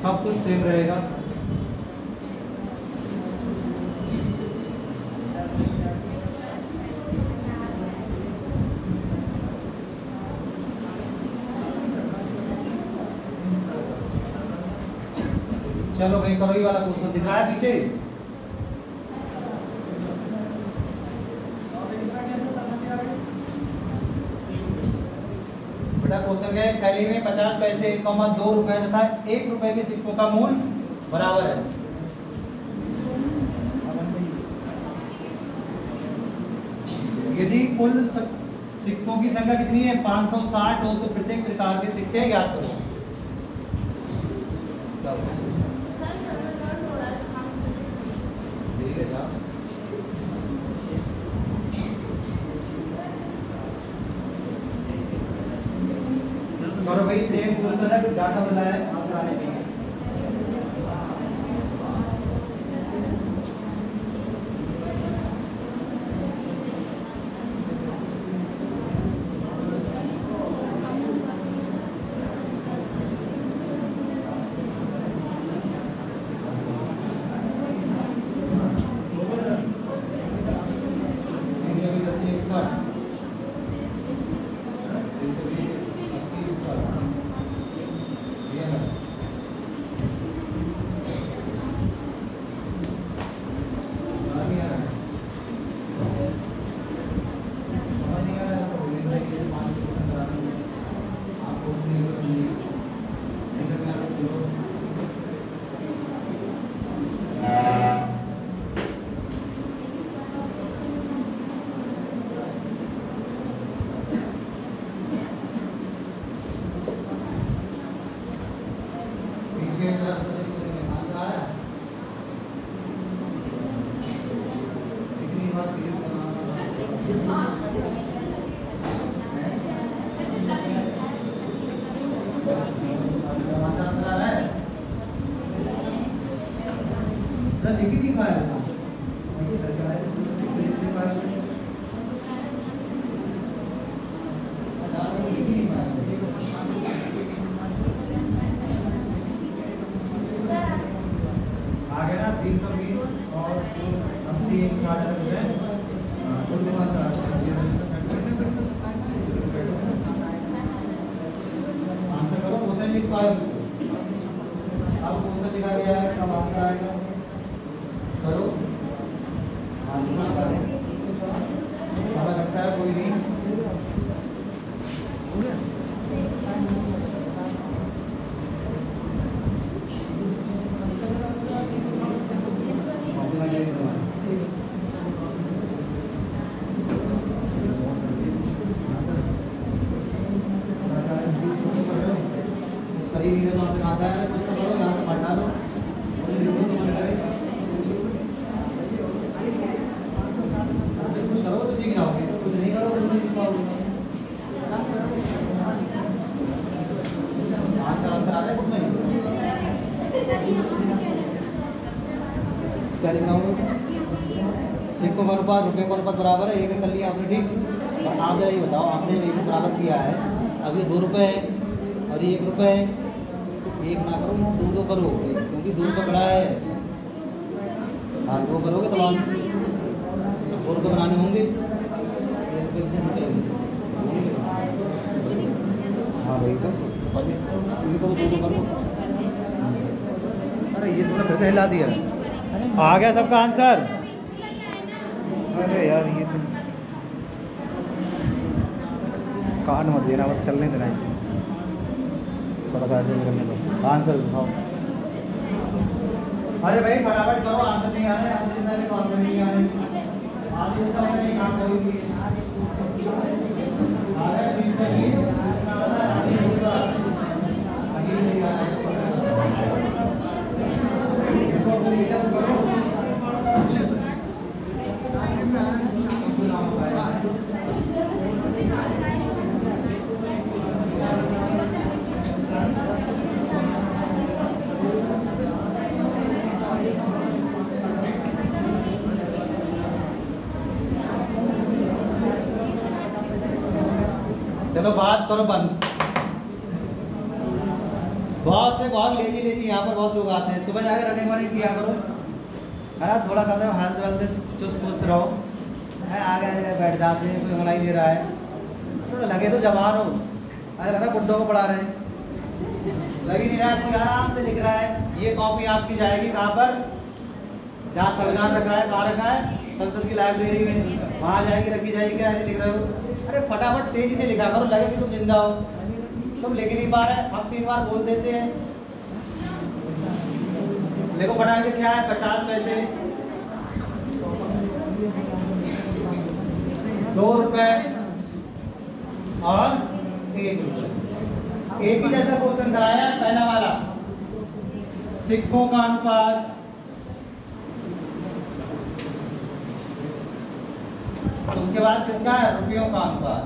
सब कुछ सेम रहेगा। चलो भाई करो, ये वाला क्वेश्चन दिख रहा है पीछे। बेटा क्वेश्चन है, थैली में 50 पैसे, 2 रुपए तथा 1 रुपए के सिक्कों का मूल्य बराबर है। यदि कुल सिक्कों की संख्या कितनी है? 560 हो तो प्रत्येक प्रकार के सिक्के याद करो। और भाई सेम क्वेश्चन है, तो डाटा बताया आंसर आने चाहिए। क्या लिखा होगा? सिक्कों का अनुपात रुपये का अनुपात बराबर है, एक कर लिया आपने, ठीक। और आप जरा ये बताओ, आपने एक बराबर किया है, अब ये 2 रुपये है और ये 1 रुपये है, एक ना करो 2 करो, क्योंकि 2 रुपये बड़ा है। हाँ 2 करोगे तो 2 रुपये बनाने होंगे। हाँ भाई इनको तो 2 करो। अरे ये तूने फिर से हिला दिया, आ गया सबका आंसर। अरे यार ये तो काट मत देना, बस चलने देना इसे, थोड़ा सा ऐसे करने दो। आंसर दिखाओ। अरे भाई फटाफट करो, आंसर नहीं आ रहे, आंसर नहीं नहीं आ रहे, आगे सब नहीं काम करोगी। अरे चलो बात करो बंद। बहुत से बहुत लेजी यहाँ पर बहुत लोग आते हैं, सुबह जाकर रनिंग वनिंग किया करो, है ना, थोड़ा कदम हेल्थ वेल्थ चुस्त पुस्त रहो, है आगे बैठ जाते हैं, कोई अंगड़ाई ले रहा है, तो लगे तो जवान हो, ऐसा लग रहा है बुड्ढों को पढ़ा रहे हैं, लग ही नहीं रहा है, कोई आराम से लिख रहा है। ये कॉपी आपकी जाएगी कहाँ पर, जहाँ संविधान रखा है, कहाँ रखा है, संसद की लाइब्रेरी में, वहाँ जाएगी, रखी जाएगी। क्या ऐसे लिख रहे हो? अरे फटाफट तेजी से लिखा करो, लगे कि तुम जिंदा हो, तुम लिख नहीं पा रहे, हम 3 बार बोल देते हैं। देखो फटाफट से क्या है, 50 पैसे, 2 रुपए और 1 रुपये। एक ही जैसा क्वेश्चन कराया है, पहला वाला सिक्कों का अनुपात, उसके बाद किसका है, रुपयों का अनुपात।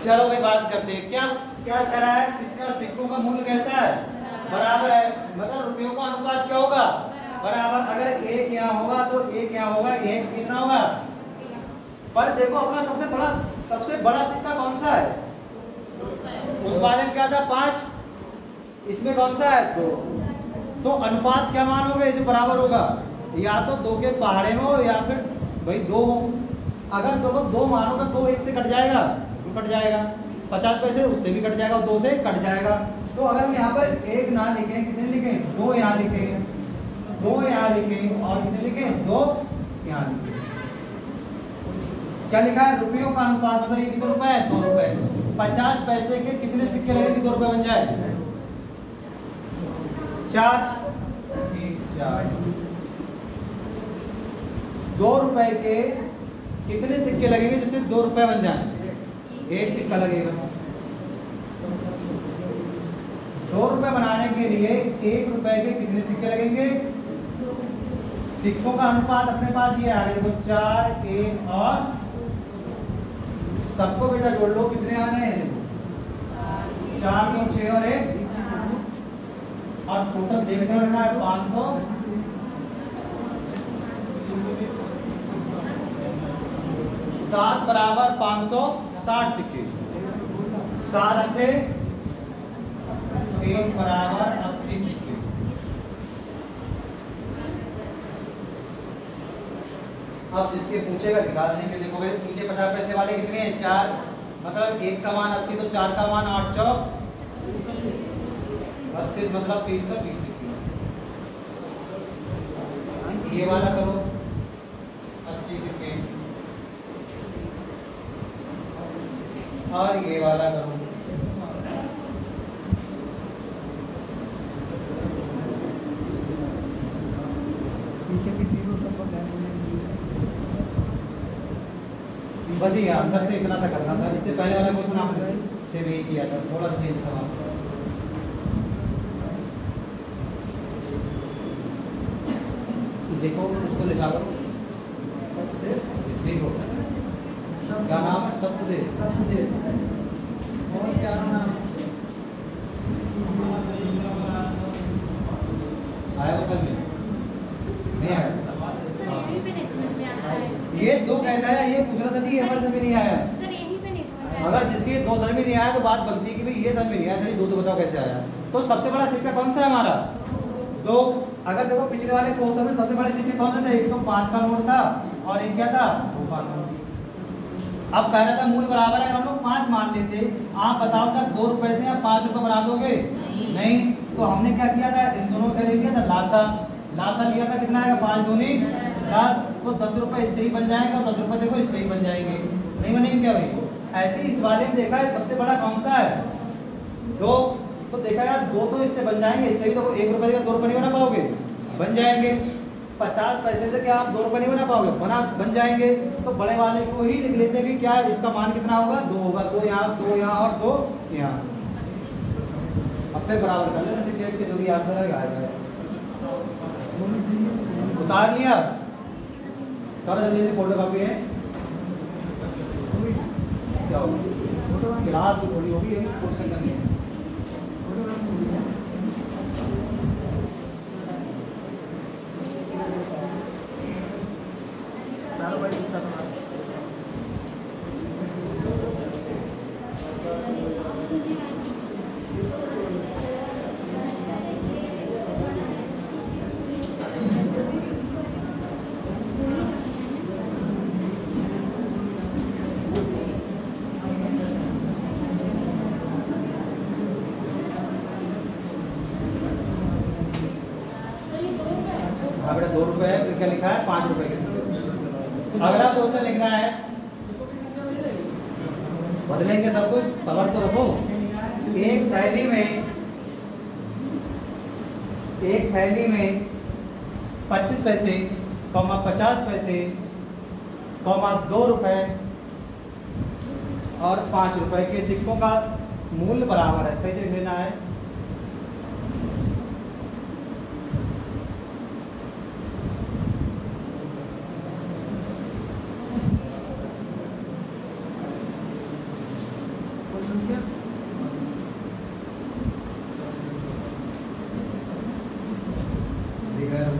चलो भाई बात करते हैं, क्या क्या करा है, किसका सिक्कों का मूल्य कैसा है, बराबर है, मतलब रुपयों का अनुपात क्या होगा, बराबर। अगर 1 यहाँ होगा तो 1 यहाँ होगा, 1 कितना होगा। पर देखो अपना सबसे बड़ा सिक्का कौन सा है, उस वाले में क्या था 5, इसमें कौन सा है 2, तो अनुपात क्या मानोगे, जो बराबर होगा, या तो 2 के पहाड़े में हो या फिर भाई 2 हो। अगर 2 को 2 मानोगे, 2 1 से कट जाएगा, 2 कट जाएगा, 50 पैसे उससे भी कट जाएगा, 2 से कट जाएगा। तो अगर हम यहाँ पर 1 ना लिखें, कितने लिखें, 2 यहाँ लिखें, 2 यहाँ लिखें और कितने लिखें, 2 यहाँ लिखें। क्या लिखा है, रुपयों का अनुपात, मतलब ये कितने रुपए है, 2 रुपए। 50 पैसे के कितने सिक्के लगे कि 2 रुपए बन जाए, 4, 4। 2 रुपए के कितने सिक्के लगेंगे जिससे 2 रुपए बन जाए, 1 सिक्का लगेगा। 2 रुपए बनाने के लिए 1 रुपए के कितने सिक्के लगेंगे, सिक्कों का अनुपात अपने पास ये आ गया, देखो 4, 1 और सबको बेटा जोड़ लो, कितने आ रहे हैं, 4 2 6 और 1, और टोटल देखने रहना है 500। 7 बराबर 560 सिक्के, 7 अंडे 1 बराबर 80 सिक्के। अब जिसके पूछेगा निकाल देंगे। देखो भाई नीचे 50 पैसे वाले कितने हैं, 4, मतलब 1 का मान 80, तो 4 का मान 8 चौक 32, मतलब 320 सिक्के। ये वाला करो 80 सिक्के, और ये वाला करो, बढ़िया अंदर से इतना सा करना था। इससे पहले वाला क्वेश्चन आपने से भी किया था, थोड़ा चेंज था। देखो उसको लिखा करो, इसलिए क्या नाम है, सत्यदेव। और क्या नाम, आया। सर यहीं पे नहीं समझ आया। अगर जिसकी दो समझ में नहीं आया तो बात बनती है कि भाई ये समझ में नहीं आया, चलिए दो तो बताओ कैसे आया। तो सबसे बड़ा सिक्का कौन सा है हमारा? दो। अगर देखो पिछले वाले क्वेश्चन में सबसे बड़े सिक्के कौन से थे? एक तो 5 का नोट था और एक क्या था? 2 का नोट। अब कह रहा था मूल बराबर है, अगर हम लोग 5 मान लेते, आप बताओ क्या 2 रुपए से आप 5 रुपए बना दोगे? नहीं। तो हमने क्या किया था? इन दोनों का ले लिया था लासा। लासा लिया था, कितना आएगा? 5 दूनी 10। तो 10 रुपए इससे ही बन जाएगा, 10 रुपए देखो इससे ही बन जाएंगे, नहीं बनेंगे क्या भाई? ऐसे ही इस वाले में देखा है सबसे बड़ा कौन सा है? 2। तो देखा यार 2 तो इससे बन जाएंगे, इससे भी देखो 1 रुपए का 2 रुपए नहीं बना पाओगे, बन जाएंगे। 50 पैसे से क्या आप 2 रुपए नहीं बना पाओगे? बन जाएंगे। तो बड़े वाले को ही लिख लेते हैं कि क्या इसका मान कितना होगा? 2 होगा। 2 यहाँ, 2 यहाँ और 2 यहाँ। अब फिर बराबर कर लेना, सिक्के की दूरी याद करेगा, आ जाएगा। उतार लिया, थोड़ा जल्दी से फोटो कॉपी है क्या होगा? क्लास थोड़ी होगी, क्वेश्चन करनी है। हाँ बेटा 2 रुपए है, फिर क्या लिखा है? 5 रुपए के। अगला क्वेश्चन लिखना है, बदलेंगे सब कुछ, सबर तो रखो। एक थैली में 25 पैसे, 50 पैसे, 2 रुपए और 5 रुपए के सिक्कों का मूल्य बराबर है। सही से लिख लेना है।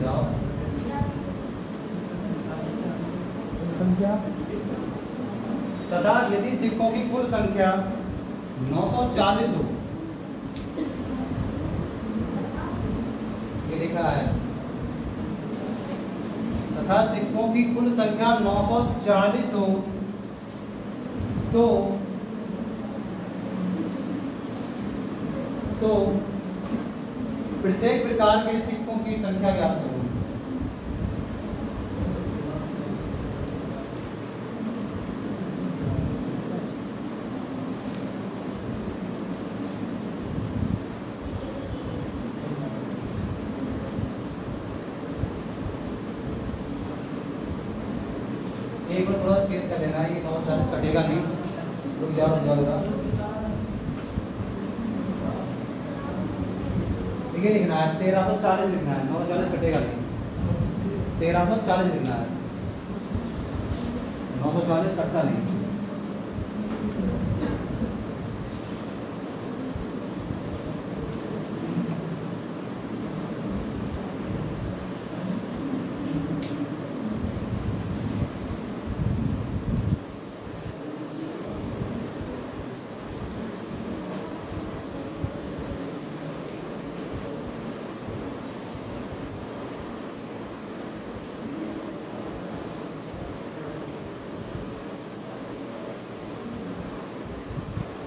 जाओ संख्या तथा यदि सिक्कों की कुल संख्या 940 हो, ये लिखा है, तथा सिक्कों की कुल संख्या 940 हो तो प्रत्येक प्रकार के सिक्कों की संख्या ज्ञात करो। एक बार थोड़ा चेंज कर लेना, ये 940 कटेगा नहीं, रुक जाओ। ये लिखना है 1340 लिखना है, 940 कटेगा नहीं, 1340 लिखना है, 940 कटता नहीं।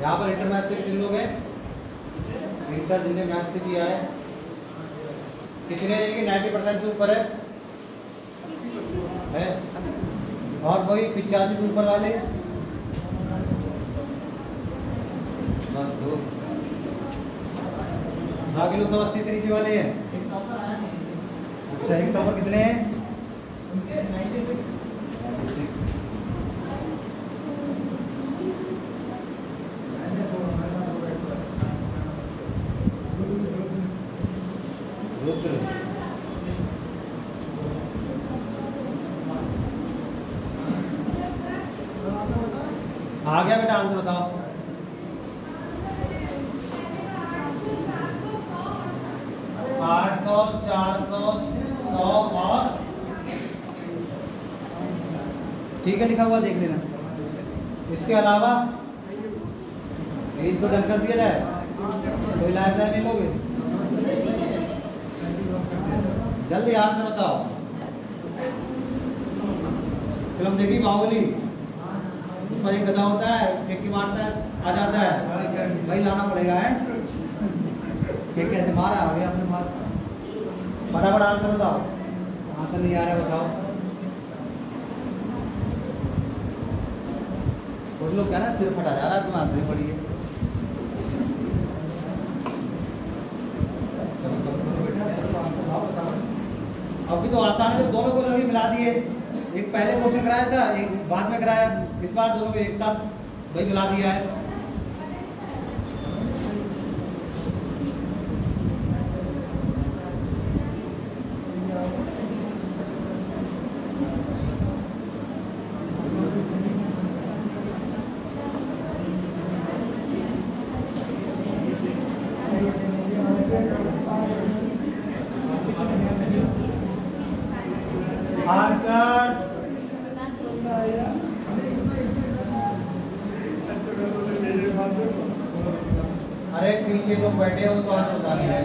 यहाँ पर इंटर मैथ से कितने लोग हैं? इंटर जिन्हें मैथ से किया है कितने? 90% से ऊपर है? और कोई 85 से ऊपर वाले? बस 2। बाकी लोग तो 80 से नीचे वाले हैं। अच्छा, एक टॉपर कितने हैं? 96। आ गया बेटा, आंसर बताओ। आठ 800, 400, 100 और ठीक है, लिखा हुआ देख लेना। इसके अलावा इसको डन कर दिया जाए, कोई लाइफ लाइन नहीं लोगे? जल्दी हाथ में बताओ। फिल्म देखी बाहुबली? उसमें एक गधा होता है, फेंक के मारता है, आ जाता है, वही लाना पड़ेगा है। कैसे मारा आ गया अपने पास? बराबर आंसर बताओ। आंसर नहीं आ रहा बताओ। कुछ लोग क्या ना सिर फटा जा रहा है, तुम आंसर ही पढ़िए। अभी तो आसान है, तो दोनों को जल्दी मिला दिए। एक पहले क्वेश्चन कराया था, एक बाद में कराया, इस बार दोनों को एक साथ वही मिला दिया है। आंसर अरे पीछे लोग बैठे हो तो आंसर बता नहीं रहे।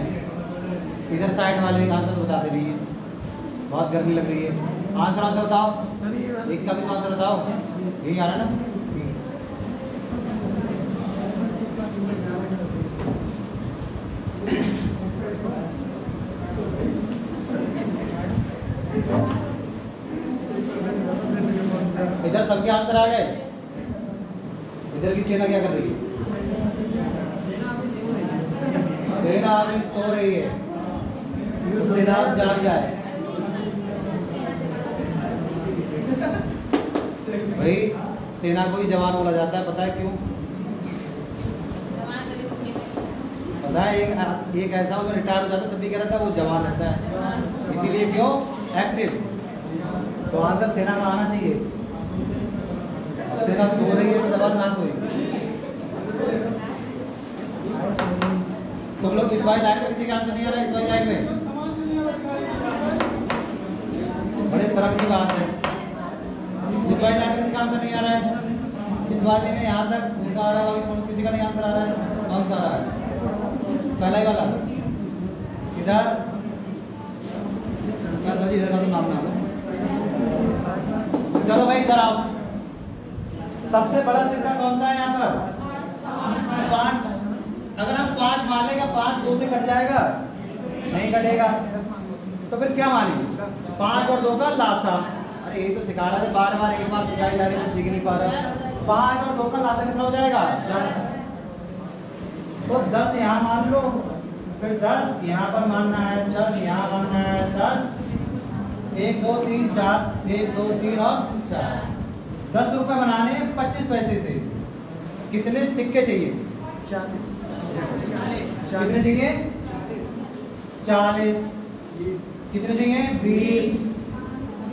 इधर साइड वाले एक आंसर बता दे रही है, बहुत गर्मी लग रही है। आंसर बताओ, एक का भी तो आंसर बताओ। यही आ रहा है ना? इधर सबके आंसर आ गए। इधर की सेना क्या कर रही है? सेना अभी सो रही है, सेना जाग जाए। भाई सेना को ही जवान बोला जाता है, पता है क्यों? पता है एक ऐसा हो जो रिटायर हो जाता है तब भी कह रहा था वो जवान रहता है, इसीलिए क्यों? एक्टिव। तो आंसर सेना का आना चाहिए। सेना सो रही है तो जवान ना सोई। तुम लोग इस बार लाइन में किसी का आंसर नहीं आ रहा है? इस बार लाइन में बड़े शर्म की बात है। इस बार लाइन में किसी का आंसर नहीं आ रहा है? इस बार में यहाँ तक उनका आ रहा है, किसी का नहीं आंसर आ रहा है। कौन सा आ रहा है? पहला ही वाला। इधर इधर का तो नाम ना लो। चलो भाई इधर आओ। सबसे बड़ा सिक्का कौन सा है यहाँ पर? 5। अगर हम 5 मानेगा, 5 2 से कट जाएगा? नहीं कटेगा। तो फिर क्या मानेंगे? 5 और 2 का लासा। अरे ये तो सिखा रहा है, बार बार एक बार सिखाई जा रही है, सीख नहीं पा रहा। 5 और 2 का लासा कितना हो जाएगा? 10। तो 10 यहाँ मान लो, फिर 10 यहाँ पर मानना है, 10 यहाँ मानना है, 10 1 2 3 4 1 2 3 और 4। 10 रुपए बनाने 25 पैसे से कितने सिक्के चाहिए? 40। कितने चाहिए? 40। कितने चाहिए? 20।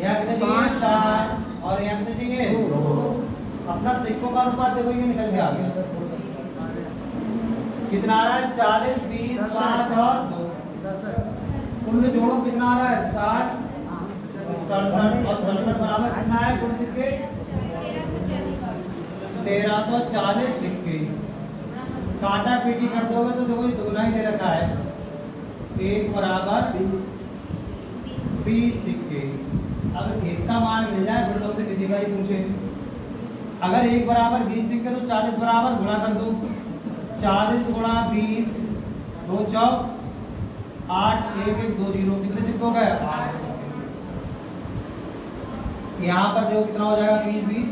यहाँ कितने चाहिए? 5। और यहाँ कितने चाहिए? 2। अपना सिक्कों का अनुपात देखो, ये निकल के आ गया। कितना आ रहा है? 40 20 5 और 2। कुल जोड़ो कितना आ रहा है? 60 67 और 67 बराबर कितना है? कुल सिक्के 1340 सिक्के। काटा पीटी कर दोगे तो देखो ये दुगना ही दे रखा है। 1 बराबर 20 सिक्के। अब 1 का मान मिल जाए फिर तुमसे किसी का ही पूछे। अगर 1 बराबर 20 सिक्के तो 40 बराबर गुणा कर दो। 40 गुणा 20 2 चौक 8 1 1 2 0। कितने सिक्के हो गए? 8 सिक्के। यहाँ पर देखो कितना हो जाएगा? 20 20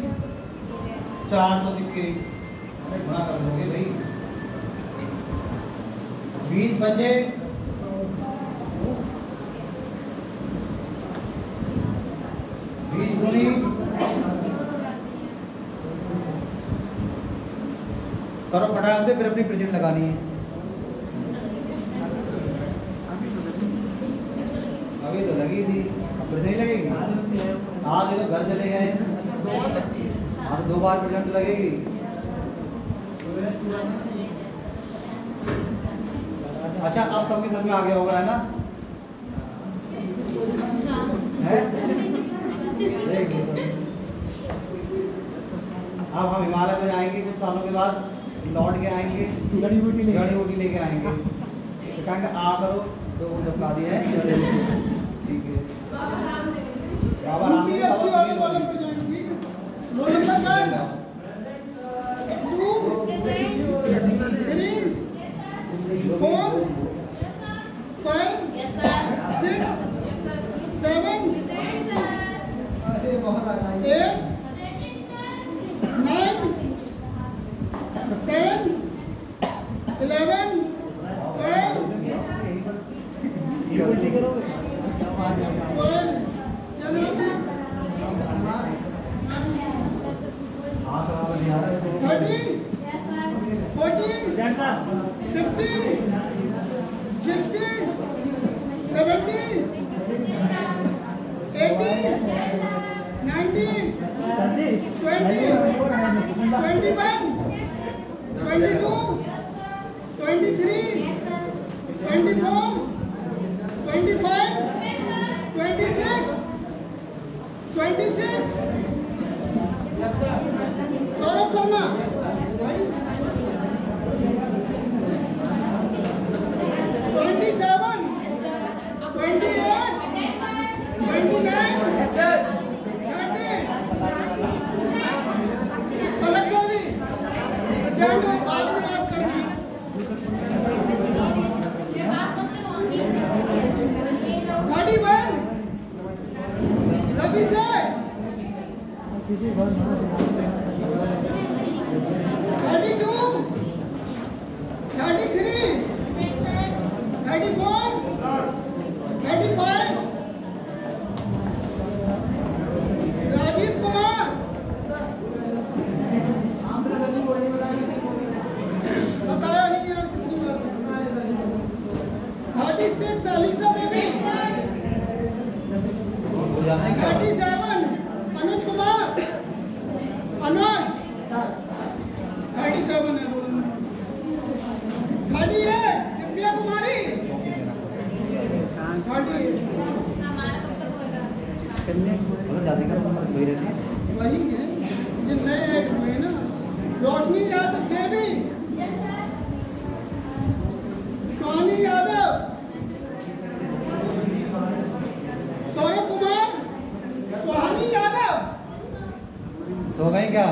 400 सिक्के। गुणा कर दोगे भाई। 20 बचे 20 दूनी करो फटाफट से, फिर अपनी प्रेजेंट लगानी है। अभी तो लगी थी, अब फिर नहीं लगेगी। हाँ देखो घर चले गए। हाँ तो 2 बार प्रेजेंट लगेगी। अच्छा अब सबके समझ में आ गया होगा, है ना? अब हम हिमालय में जाएंगे कुछ सालों के बाद, लौट के आएंगे जड़ी बूटी लेके आएंगे, तो कहेंगे आ करो तो वो दबका दिया है। ठीक है बाबा रामदेव सो गए क्या?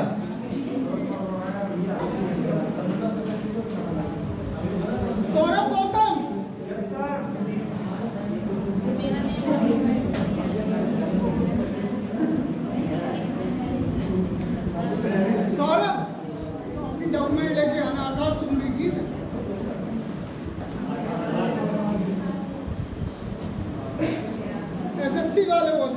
सौरभ गौतम। सौरभ डॉक्यूमेंट लेके आना। आकाश तुम भी ठीक है? एसएससी वाले बोल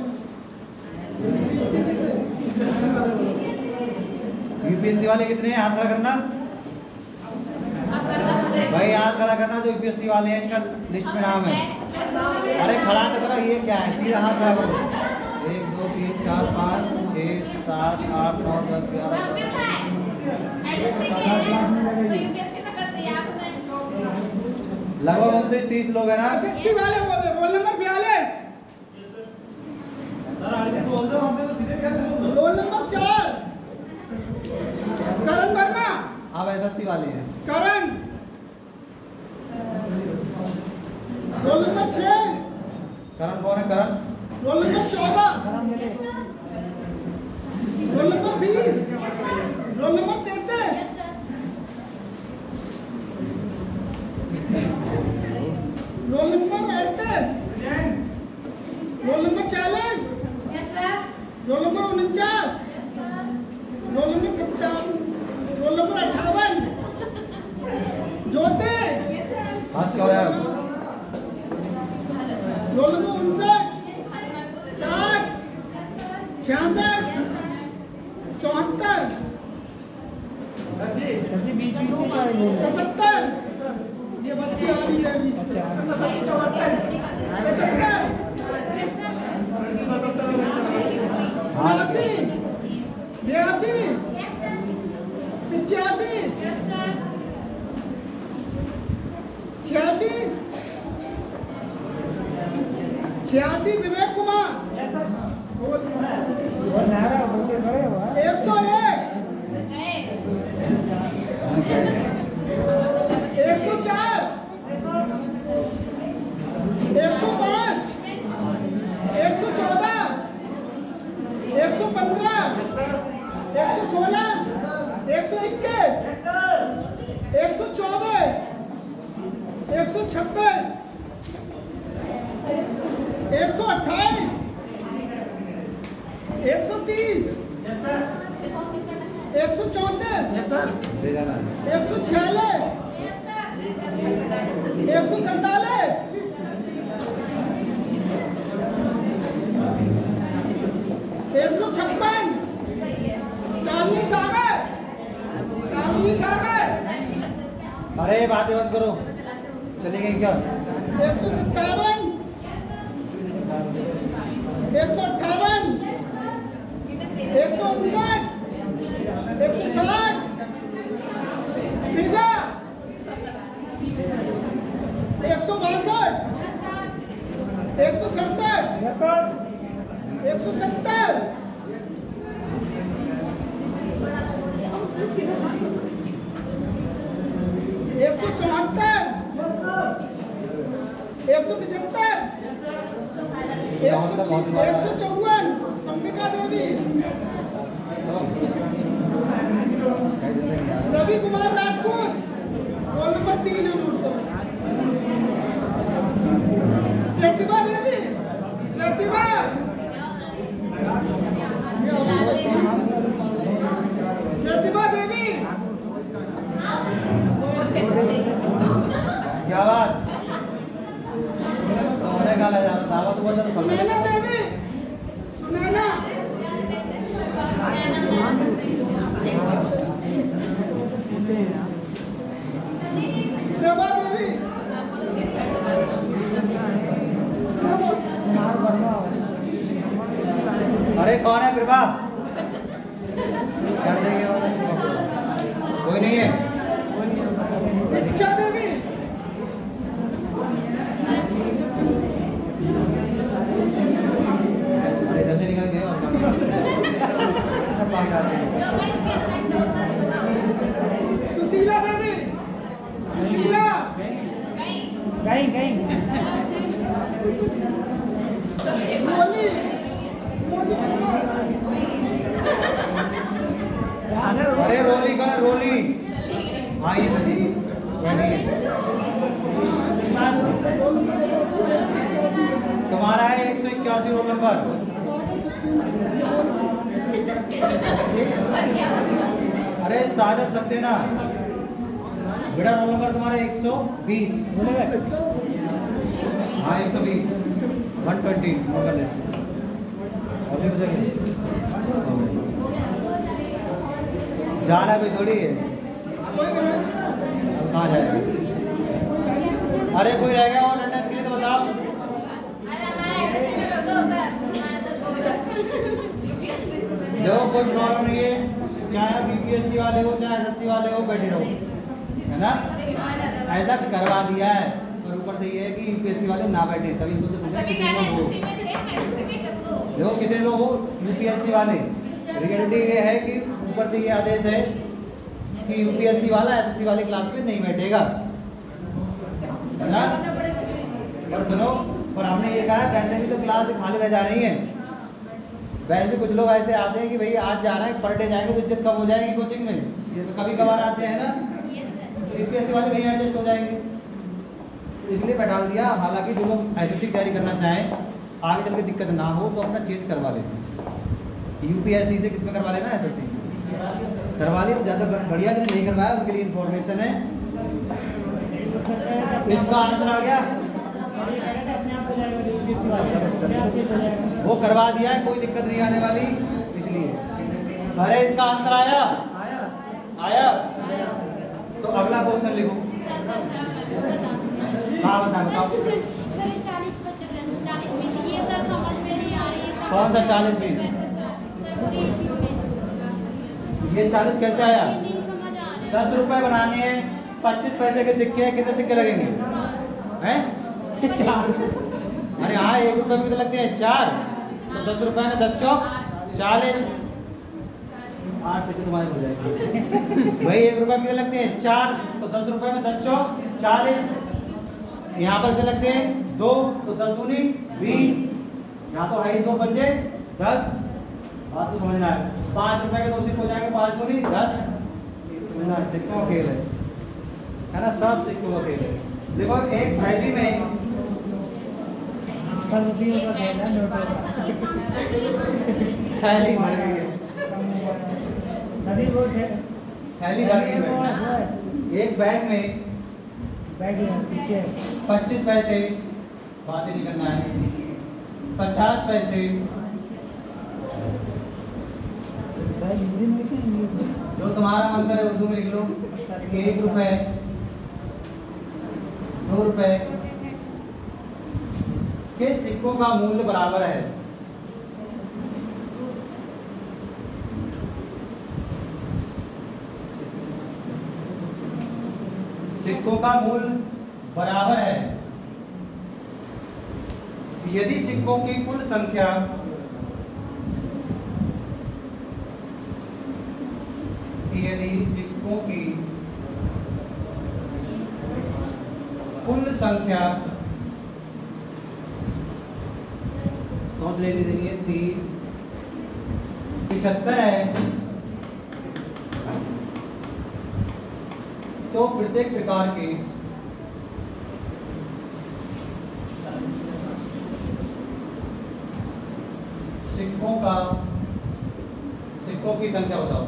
यूपीएससी वाले कितने हैं? हाथ खड़ा करना भाई, हाथ खड़ा करना जो यूपीएससी वाले हैं, इनका लिस्ट में नाम है। अरे खड़ा तो करो, ये क्या है? सीधा हाथ खड़ा करो। 1 2 3 4 5 6 7 8 9 10 11 लगभग 29-30 लोग हैं ना। एसएससी वाले बोले। Roll number 42। रोल नंबर 4 करण वर्मा। आप एसएससी वाले हैं। करण। रोल नंबर 6 करण कौन है? Karan roll number 14 roll number 20 roll number 33 roll number 38 roll number 40 roll number 49 roll number 57 roll number 58 Jyoti. हाथ क्या हो रहा है? Roll number 59 60 66 74 77। ये बच्चे आ रही है बीच में। 86 विवेक कुमार। 101 104, 105, 114, 115, 116, 121, 124, 126, 128, 130, 134, 146, 147, 156, सालनी सागर, अरे बातें बंद करो, चली गई क्या? 157, 158, 159, 160, सीधा 162, 167, 170, 174, 175, 154, अंबिका देवी, रवि कुमार राजपूत, रोल नंबर 3 है नोट करो। प्रतिभा देवी, प्रतिभा देवी, क्या बात? तुमने गाला जाना दावत हुआ था तो सुनैना देवी, सुनैना प्रभा देवी, अरे कौन है प्रभा? कर देंगे और कोई नहीं है। इच्छा देवी, अरे इधर से निकल गए और सब भाग जाते हैं। सुशीला देवी, सुशीला मोली, मोली मिश्रा, अरे रोली कौन है? रोली हाँ ये सही तुम्हारा है 181 रोल नंबर। अरे साजद सक्सेना बेटा रोल नंबर तुम्हारा 120। हाँ 120 120 मगर ले अभी भी सही जाना कोई थोड़ी है। कहाँ जाएगा? अरे कोई रह गया और अटेंडेंस के लिए तो बताओ। देखो कोई प्रॉब्लम नहीं है, चाहे आप यूपीएससी वाले हो चाहे एसएससी वाले हो, बैठे रहो, है ना? ऐसा करवा दिया है और ऊपर से ये है कि यूपीएससी वाले ना बैठे, तभी तुमसे पूछा कितने लोग हो। देखो कितने लोग हो यूपीएससी वाले। रियलिटी ये है कि ऊपर से ये आदेश है कि यूपीएससी वाला एसएससी वाले क्लास में नहीं बैठेगा, है ना? और सुनो, और हमने ये कहा है वैसे भी तो क्लास खाली रह जा रही है। वैसे भी कुछ लोग ऐसे आते हैं कि भाई आज जा रहे हैं, पर डे जाएंगे तो इज्जत कम हो जाएगी कोचिंग में, तो कभी कभार आते हैं ना, तो यूपीएससी वाले कहीं एडजस्ट हो जाएंगे, इसलिए बैठा दिया। हालांकि जो लोग एसएससी तैयारी करना चाहें, आगे चल के दिक्कत ना हो तो अपना चेंज करवा लें, यूपीएससी से किसमें करवा लेना, एसएससी करवा लिया तो ज़्यादा बढ़िया। जो नहीं करवाया उनके लिए इन्फॉर्मेशन है। इसका आंसर आ गया, वो करवा दिया है, कोई दिक्कत नहीं आने वाली इसलिए। अरे इसका आंसर आया आया तो अगला क्वेश्चन लिखो। हाँ बताओ कौन सा 40 में? ये 40 कैसे आया? 10 रुपए बनाने हैं, 25 पैसे के सिक्के हैं, कितने सिक्के लगेंगे हैं? 4। अरे हाँ 1 रुपए भी तो लगते हैं 4, तो 10 रुपए में 10 चौक 40। 8 सिक्के तुम्हारे हो जाएंगे। भाई 1 रुपये कितने लगते हैं? 4, तो 10 रुपये में 10 चौक 40। यहाँ पर कितने लगते हैं? 2, तो 10 दूनी 20। यहाँ तो है 2 पंजे 10। बात तो समझना है। 5 रुपये के 2 सिक्के हो जाएंगे, 5 दूनी 10। ये तो समझना है, सिक्कों का खेल है ना, सब सिक्कों का खेल है। देखो एक थैली में रुपये का खेल है, नोटों का। थैली भर गई है, अभी वो है थैली भर गई है। एक बैग में बैग है पीछे 25 पैसे, बातें नहीं करना है, 50 पैसे, बैग हिंदी में लिखे इंग्लिश में? जो तुम्हारा मन करे उर्दू में लिख लो। 1 रुपये, 2 रुपये के सिक्कों का मूल्य बराबर है। सिक्कों का मूल्य बराबर है यदि सिक्कों की कुल संख्या सोच लेने देंगे 75 है, तो प्रत्येक प्रकार के सिक्कों की संख्या बताओ।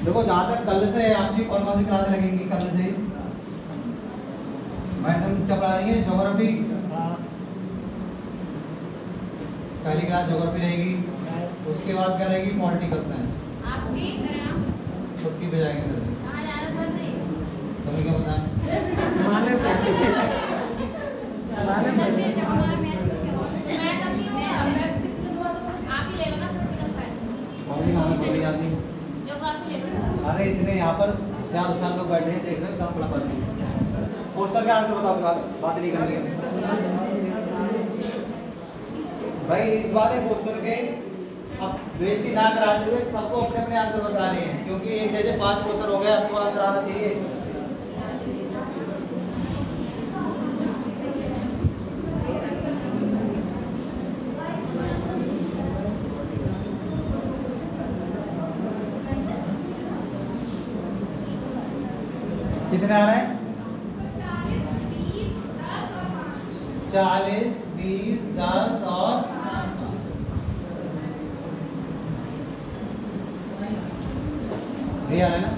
देखो जहाँ तक कल से आपकी कौन कौन सी क्लासें लगेंगी? कल से मैडम क्या पढ़ा रही है? ज्योग्राफी। पहली क्लास ज्योग्राफी रहेगी, उसके बाद क्या रहेगी? Political science. छुट्टी पे जाएंगे तुम्हें क्या बताएं? अरे इतने यहाँ पर होशियार लोग बैठे हैं, देख रहे कम पढ़ा पढ़ पोस्टर का आंसर बताओ, बात नहीं करनी भाई। इस बार पोस्टर के अब बेइज्जती ना कराते हुए सबको अपने अपने आंसर बताने हैं, क्योंकि एक जैसे 5 पोस्टर हो गए, आपको आंसर आना चाहिए। कितने आ रहे हैं? 40, 20, 10 और 3 आ रहे हैं ना?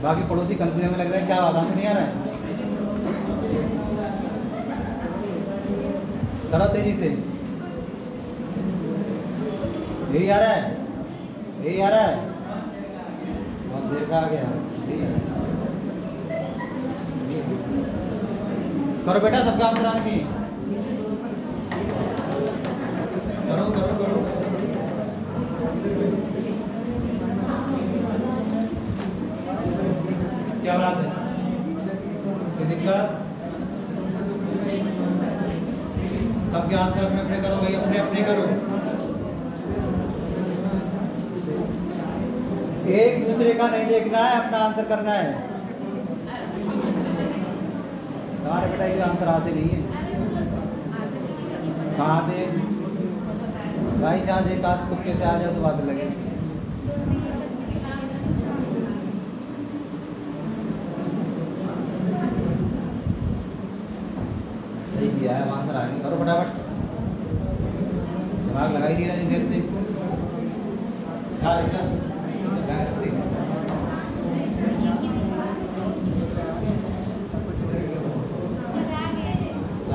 बाकी पड़ोसी कंफ्यूजन में लग रहा है, क्या बात नहीं आ रहा है? करो तेजी से। यही आ रहा है, यही आ रहा है, बहुत देर का आ गया। करो बेटा, सबका आंसर आने की करो करो करो। क्या बात है? सबके आंसर अपने अपने करो भाई, अपने अपने करो। एक दूसरे का नहीं देखना है, अपना आंसर करना है। हमारे बेटा ये आंसर आते नहीं है, कहाँ आते भाई? जहाँ एक आध तुक्के से आ जाए तो बात लगे। सही किया है, आंसर आ गया। करो फटाफट, दिमाग लगा ही नहीं रहा देर से। आ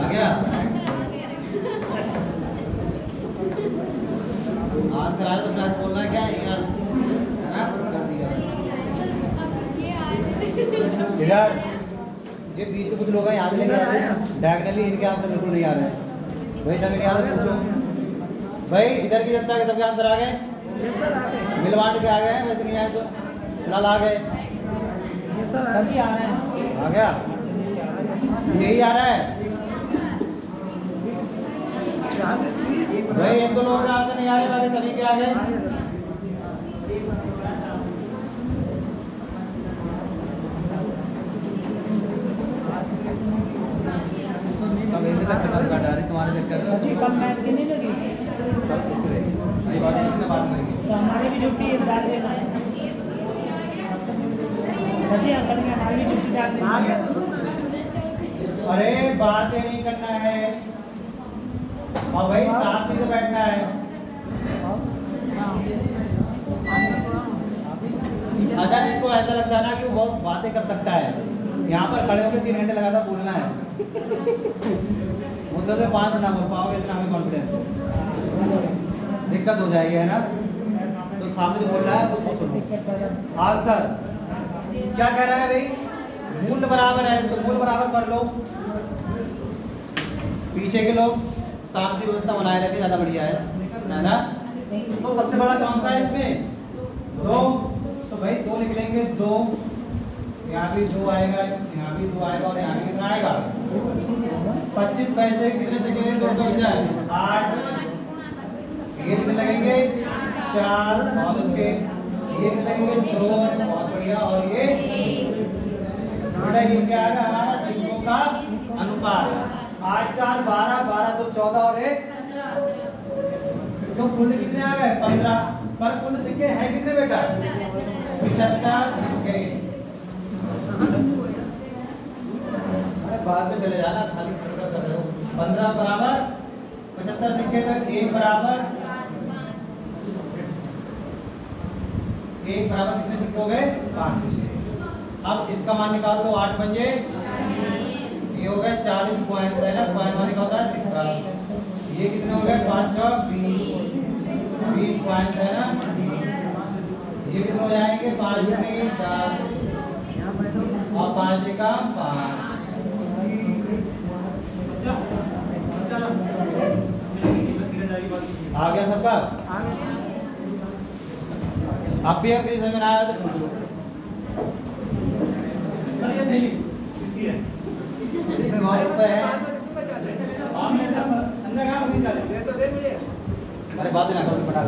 गया आंसर आया तो फिर बोलना है क्या? यस, है ना? कर दिया। इधर ये बीच के कुछ लोग हैं, यहाँ से लेके आते हैं डायगनली, इनके आंसर बिल्कुल नहीं आ रहे हैं। वही समय नहीं आ रहा, पूछो भाई। इधर की जनता के सबके आंसर आ गए, मिलवाट के आ गए, वैसे नहीं आए तो फिलहाल आ गए। सर जी आ रहे हैं। आ गया, यही आ रहा है भाई। एक दो लोग यहाँ से नहीं आ रहे, बाकी सभी के आ गए। अब एक तक खत्म कर डाले तुम्हारे चक्कर में। जी कल मैच की नहीं लगी कल कुछ रहे अभी बात नहीं, कितने बात करेंगे। तो हमारी भी ड्यूटी है डाल देना। सर जी अंकल की हमारी भी ड्यूटी डाल देना। अरे बातें नहीं करना है और भाई साथ में तो बैठना है। अच्छा, जिसको ऐसा लगता है ना कि वो बहुत बातें कर सकता है, यहाँ पर खड़े होकर 3 घंटे लगातार बोलना है। मुश्किल से 5 मिनट ना बोल पाओगे, इतना हमें कॉन्फिडेंस, दिक्कत हो जाएगी, है ना। तो सामने जो बोल रहा है उसको सुनो। हाँ सर, क्या कह रहा है भाई? मूल बराबर है तो मूल बराबर कर लो। पीछे के लोग शांति व्यवस्था बनाए रखे, ज़्यादा बढ़िया है ना। तो सबसे बड़ा कौन सा है इसमें? 2। तो भाई 2 निकलेंगे, 2 यहाँ भी 2 आएगा, यहाँ भी 2 आएगा और यहाँ भी कितना आएगा? 25 पैसे कितने से कितने? 2 हो जाए 8। ये कितने लगेंगे? 4। बहुत अच्छे। ये कितने लगेंगे? 2। बहुत बढ़िया। और ये बेटा ये क्या आएगा हमारा? सिक्कों का अनुपात। 8 4 12, 12 2 14 और 1 तो कुल कितने आ गए? 15। पर कुल सिक्के हैं कितने बेटा? 75 सिक्के। अरे बाद में चले जाना, खाली खर्चा कर रहे हो। 15 बराबर 75 सिक्के, तक 1 बराबर कितने सिक्के हो गए? 5 सिक्के। अब इसका मान निकाल दो। 8 पंजे ये हो गए 40 कॉइन्स, है ना। कॉइन माने का होता है सिक्का। ये कितने हो गए? 5 6 20 कॉइन्स, है ना। ये कितने हो जाएंगे? 5 3 10 और 5 का 5। आ गया सबका? आप भी आपके समझ में आया तो पूछ लो। इससे बहुत है। अरे बात ना करो, पटा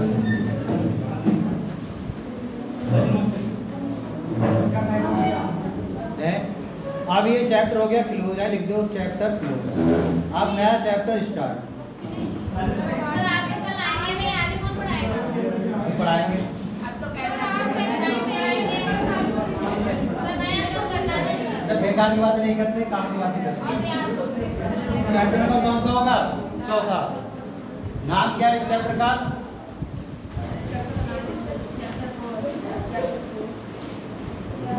अब ये चैप्टर हो गया क्लोज है, लिख दो चैप्टर क्लोज। अब नया चैप्टर स्टार्ट। सर आपके कल आएंगे नहीं, आज कौन पढ़ाएगा? पढ़ाएंगे। अब तो कह रहे हैं से आएंगे। सर नया तो करना है सर। जब बेकार की बातें नहीं करते, काम की बातें करते। और यहाँ तो चैप्टर नंबर कौन सा होगा? चौथा। नाम क्या है इस चैप्टर का?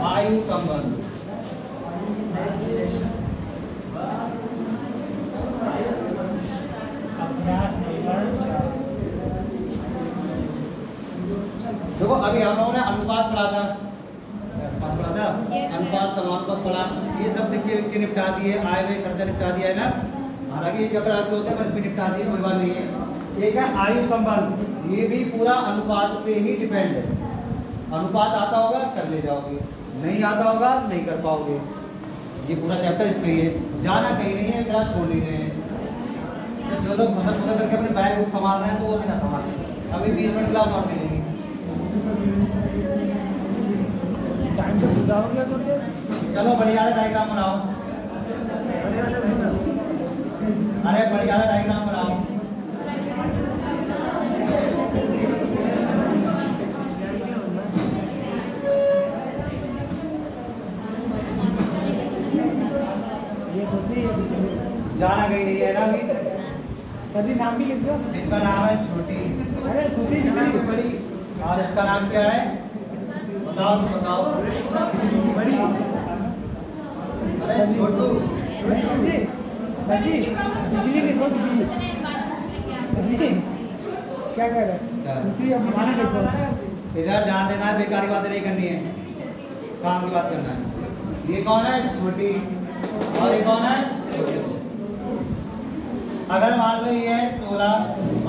आयु संबंध। देखो अभी हम लोगों ने अनुपात पढ़ा था, अनुपात समानुपात पढ़ा। ये सब सिक्के विक्के निपटा दिए, आय व्यय खर्चा निपटा दिया है ना। हालांकि ये चैप्टर अलग से होते हैं पर इसमें निपटा दिए, कोई बात नहीं है। एक है आयु संबंध, ये भी पूरा अनुपात पे ही डिपेंड है। अनुपात आता होगा कर ले जाओगे, नहीं आता होगा नहीं कर पाओगे। ये पूरा चैप्टर इस पे ही है, जाना कहीं नहीं है, मेरा छोड़ नहीं रहे हैं। तो जो लोग मदद करके अपने बैग बुक संभाल रहे हैं तो वो भी ना संभालें। अभी 20 मिनट क्लास और चलेगी। टाइम तो पूरा हो गया तो चलो बढ़िया डायग्राम बनाओ। अरे बढ़िया डायग्राम बनाओ। ये खुशी जाना कहीं नहीं है ना अभी। सभी नाम भी लिख दो। इनका नाम है छोटी अरे खुशी किसी बड़ी और इसका नाम क्या है? बताओ तो बताओ। बड़ी अरे छोटू। सची बिजली लिखो। बिजली चले एक बार लेके आते हैं। सची क्या कह रहे हैं? दूसरी अब बिजली लिखो। इधर ध्यान देना है, बेकारी बातें नहीं करनी है, काम की बात करना है। ये कौन है? छोटी। और ये कौन है? छोटू। अगर मान लो ये है 16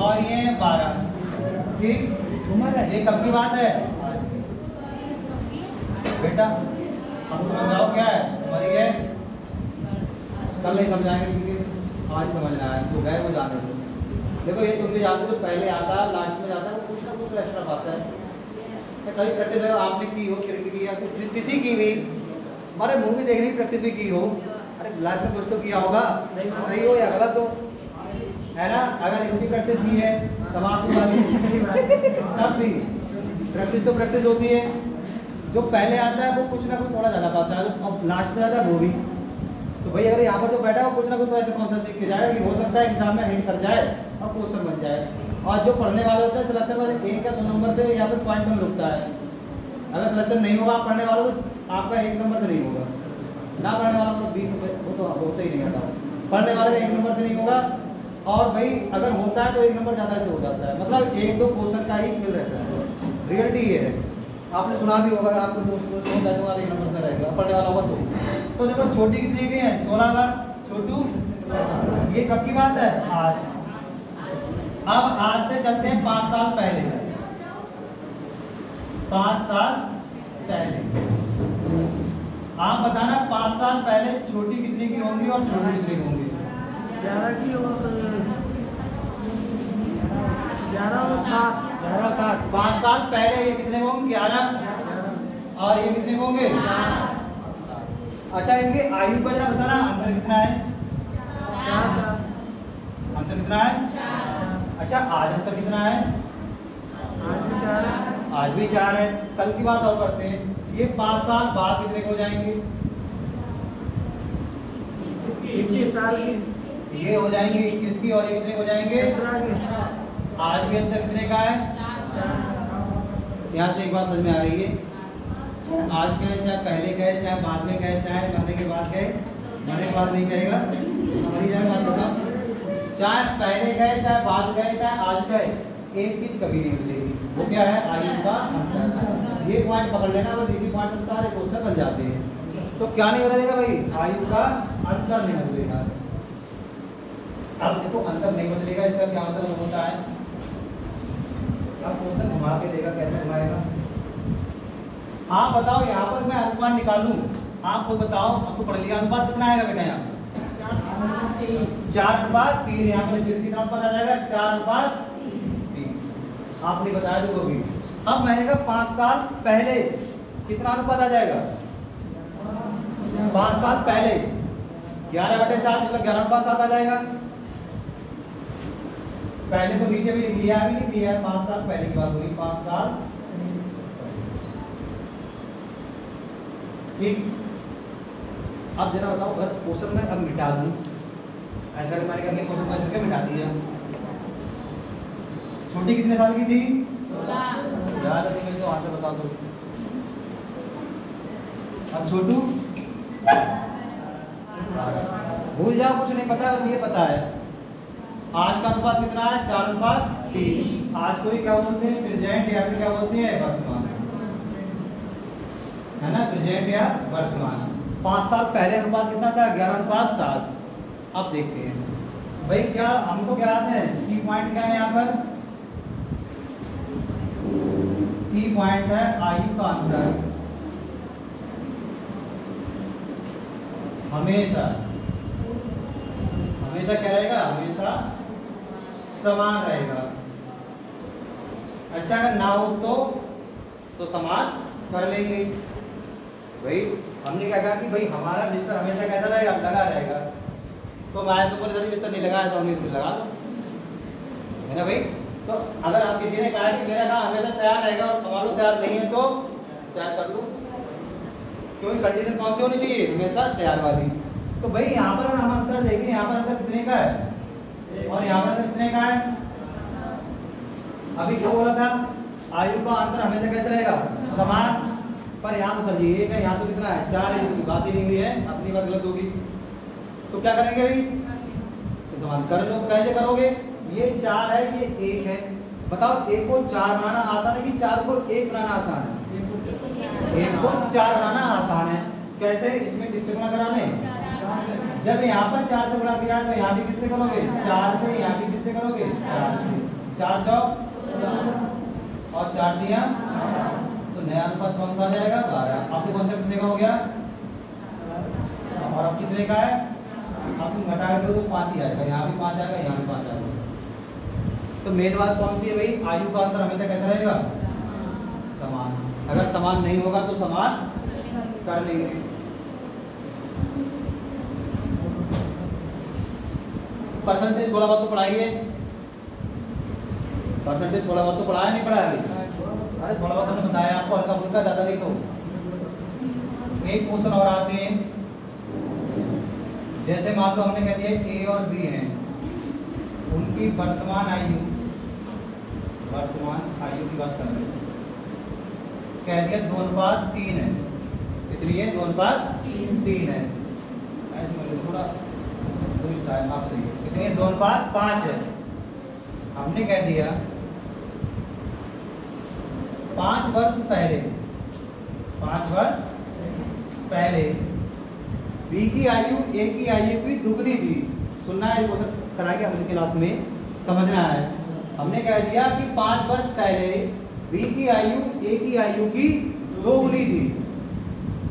और ये है 12, ठीक। उम्र है ये कब की बात है बेटा? अब समझाओ क्या है हमारी है, कल नहीं समझाएंगे क्योंकि आज समझना है, जो गए वो जाने दो। देखो ये तुम भी जानते हो, जो पहले आता है लास्ट में जाता है वो कुछ ना कुछ एक्स्ट्रा पाता है। कभी प्रैक्टिस है आपने की हो, क्रिकेट की या किसी की भी, हमारे मुंह भी देखने की प्रैक्टिस भी की हो, अरे लाइफ में कुछ तो किया होगा, सही हो या गलत हो, है ना। अगर इसकी प्रैक्टिस की है तमाकू वाली तब भी प्रैक्टिस तो प्रैक्टिस होती है। जो पहले आता है वो कुछ ना कुछ थोड़ा ज़्यादा पाता है, और लास्ट में जाता है वो भी। तो भाई अगर यहाँ पर जो बैठा है वो कुछ ना कुछ तो ऐसे कॉन्सेप्ट सीख के जाएगा कि हो सकता है एग्जाम में हिंट कर जाए और क्वेश्चन बन जाए। और जो पढ़ने वाले होते हैं सिलेक्शन वाले 1 या 2 नंबर से या फिर पॉइंट में रुकता है। अगर सिलेक्शन नहीं होगा आप पढ़ने वालों तो आपका 1 नंबर से नहीं होगा, ना पढ़ने वाला तो 20 वो तो होता ही नहीं आता, पढ़ने वाले का 1 नंबर से नहीं होगा। और भाई अगर होता है तो 1 नंबर ज़्यादा से हो जाता है, मतलब 1-2 क्वेश्चन का ही खेल रहता है। रियलिटी ये है, आपने सुना भी होगा, आपको दोस्त होगा तो 1 नंबर का रहेगा, पढ़ने वाला होगा तो देखो छोटी कितनी भी है 16 बार छोटू, ये कब की बात है आज। अब आज से चलते हैं 5 साल पहले, 5 साल पहले आप बताना 5 साल पहले छोटी कितने की होंगी और छोटी कितने की होंगी। 11 की और 11 और 7 11-7 5 साल पहले ये कितने होंगे 11 और ये कितने होंगे। अच्छा इनके आयु का जरा बताना, अंतर कितना है। 4 अंतर कितना है। अच्छा आज अंतर कितना है। आज भी 4 है। आज भी 4 है। कल की बात और करते हैं, ये 5 साल बाद कितने हो जाएंगे। 21 साल की ये हो जाएंगे 21 की, और ये कितने हो जाएंगे 17 की। आज भी अंतर कितने का है। यहाँ से एक बात समझ में आ रही है, आज कहे चाहे पहले कहे चाहे बाद में कहे चाहे मरने के बाद कहे, मरने के बाद नहीं कहेगा मरी जाएगा बात बताओ, चाहे पहले कहे चाहे बाद कहे चाहे आज कहे, एक चीज कभी नहीं मिलेगी, वो क्या है आयु का अंतर। ये पॉइंट पकड़ लेना, बस इसी पॉइंट से सारे क्वेश्चन बन जाते हैं। तो क्या नहीं बदलेगा भाई, आयु का अंतर नहीं बदलेगा। अब देखो अंतर नहीं बदलेगा, इसका क्या मतलब होता है। अब क्वेश्चन घुमा के देगा, कैसे घुमाएगा। आप बताओ यहाँ पर मैं अनुपात निकालूं, आप खुद बताओ, आपको पढ़ लिया अनुपात कितना आएगा बेटा यहाँ 4:3। यहाँ पर कितना अनुपात आ जाएगा 4:3। आपने बताया जो भी। अब मैंने कहा 5 साल पहले कितना अनुपात आ जाएगा 5 साल पहले 11/7 मतलब 11:7 आ जाएगा। पहले तो नीचे भी लिख लिया, अभी लिख लिया है 5 साल पहले की बात हुई, 5 साल ठीक। अब जरा बताओ अगर क्वेश्चन में अब मिटा दूं, ऐसा मैंने कहा कि क्वेश्चन में इसके मिटा दिया। छोटी कितने साल की थी 16। याद है मुझे तो आंसर बता दो। अब छोटू भूल जाओ, कुछ नहीं पता है, बस ये पता है आज का अनुपात कितना है 4:3। आज को ही क्या बोलते हैं प्रेजेंट, या फिर क्या बोलते हैं वर्तमान, है ना, प्रेजेंट या वर्तमान। 5 साल पहले अनुपात कितना था 11:7। अब देखते हैं भाई क्या हमको क्या आता है, की पॉइंट क्या है यहाँ पर, की पॉइंट है आयु का अंतर हमेशा हमेशा क्या रहेगा, हमेशा समान रहेगा। अच्छा अगर ना हो तो समान कर लेंगे। भाई हमने क्या कहा कि भाई हमारा बिस्तर हमेशा कैसा रहेगा, लगा रहेगा। तो मैं तो बोले बिस्तर नहीं लगाया तो हमने तो लगा दो, है ना भाई। तो अगर आप किसी ने कहा कि मेरा काम हमेशा तैयार रहेगा और तुम्हारा तैयार नहीं है तो तैयार कर लो, क्योंकि कंडीशन कौन सी होनी चाहिए, हमेशा तैयार वाली। तो भाई यहाँ पर हम अंतर देखें, यहाँ पर अंतर कितने का है और यहाँ पर अंतर कितने का है। अभी क्या बोला था, आयु का अंतर हमेशा कैसे रहेगा, समान। पर यहाँ तो सर ये है, यहाँ तो कितना है 4 है, तो बात ही नहीं हुई है, अपनी बात गलत होगी। तो क्या करेंगे भाई, तो समान कर लो। कैसे करोगे, ये 4 है ये 1 है, बताओ 1 को 4 बनाना आसान है कि 4 को 1 बनाना आसान है। 1 को 4 बनाना आसान है। कैसे, इसमें किससे गुणा कराने, जब यहाँ पर 4 से गुणा किया तो यहाँ भी किससे करोगे 4 से, यहाँ भी किससे करोगे 4 से। 4 चौक और 4 दिया, तो नया अनुपात कौन सा आ जाएगा 12। आपको कौन सा कितने का हो गया और अब कितने का है, अब तुम घटा के दो तो 5 ही आएगा, यहाँ भी 5 आएगा, यहाँ भी 5 आएगा। तो मेन बात कौन सी है भाई, आयु का अंतर हमेशा कैसा रहेगा, समान। अगर समान नहीं होगा तो समान कर लेंगे। परसेंटेज थोड़ा बहुत तो पढ़ाइए, परसेंटेज थोड़ा बहुत तो पढ़ाया नहीं पढ़ाया भाई, अरे थोड़ा बहुत हमने बताया आपको, हल्का फुल्का, ज़्यादा नहीं। तो एक क्वेश्चन और आते हैं, जैसे मान लो हमने कह दिया ए और बी हैं, उनकी वर्तमान आयु की बात कर रहे हैं, कह दिया 2:3 है, कितनी है, 2:3 है, थोड़ा दो स्टाइल आप सही है, कितनी है, 2:5 है। हमने कह दिया 5 वर्ष पहले बी की आयु ए की आयु की दुगनी थी। सुनना है, क्वेश्चन कराएंगे अगली क्लास में, समझना है। हमने कह दिया कि 5 वर्ष पहले बी की आयु ए की आयु की दोगुनी थी।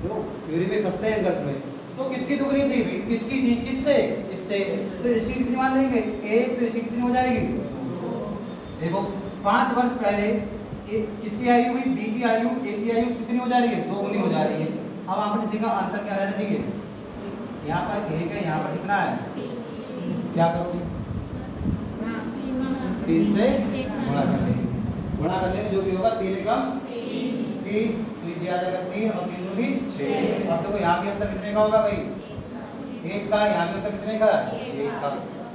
जो थ्योरी में फंसते हैं गलत में, तो किसकी दुगनी थी भाई, किसकी थी, किससे, इससे, तो इसकी कितनी मान लेंगे, ए, तो इसकी कितनी हो जाएगी। देखो 5 वर्ष पहले किसकी आयु हुई, बी की आयु ए की आयु कितनी हो जा रही है, दोगुनी हो जा रही है। अब आपने सीखा अंतर क्या रहना चाहिए, यहाँ पर 1 है, यहाँ पर कितना है, क्या करोगे, 3 से गुणा कर लेंगे, गुणा करने में जो भी होगा 3 कम 3 दिया जाएगा 3 और 3 दूनी 6। अब देखो यहाँ भी अंतर कितने का होगा भाई, 1 का, यहाँ भी अंतर कितने का, 1 का।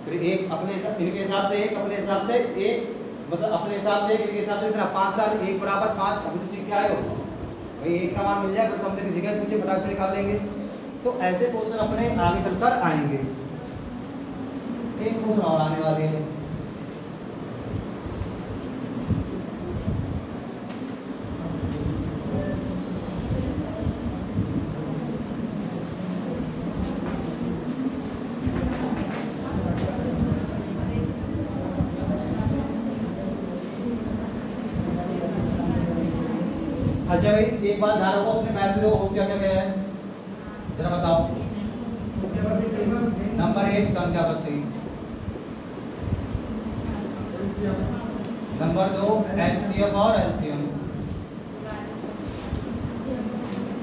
फिर एक अपने इनके हिसाब से 1, अपने हिसाब से 1, मतलब अपने हिसाब से 1, इनके हिसाब से कितना, 5 साल 1 बराबर 5। अभी तो सीख के आए हो भाई, 1 का मान मिल जाए फिर तो हम किसी जगह पूछे फटाक से निकाल लेंगे। तो ऐसे क्वेश्चन अपने आगे चलकर आएंगे। एक क्वेश्चन और आने वाले हैं, अच्छा भाई एक बात ध्यान रखो, अपने मैथ में हो क्या क्या गया है जरा बताओ। नंबर 1 संख्या पद्धति, नंबर 2 एलसीएम और एलसीएम,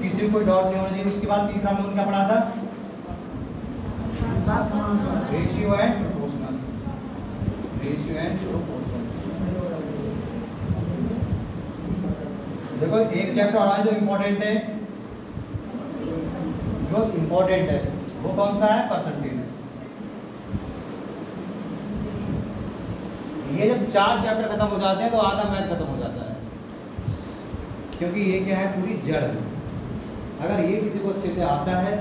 किसी को डॉट नहीं होना चाहिए। उसके बाद तीसरा हम लोगों ने क्या पढ़ा था, ratio and proportional, ratio and proportional. देखो एक चैप्टर और है जो इम्पोर्टेंट है, वो कौन सा है, परसेंटेज। ये जब 4 चैप्टर खत्म हो जाते हैं तो आधा मैथ खत्म हो जाता है, क्योंकि ये क्या है, पूरी जड़ है। अगर ये किसी को अच्छे से आता है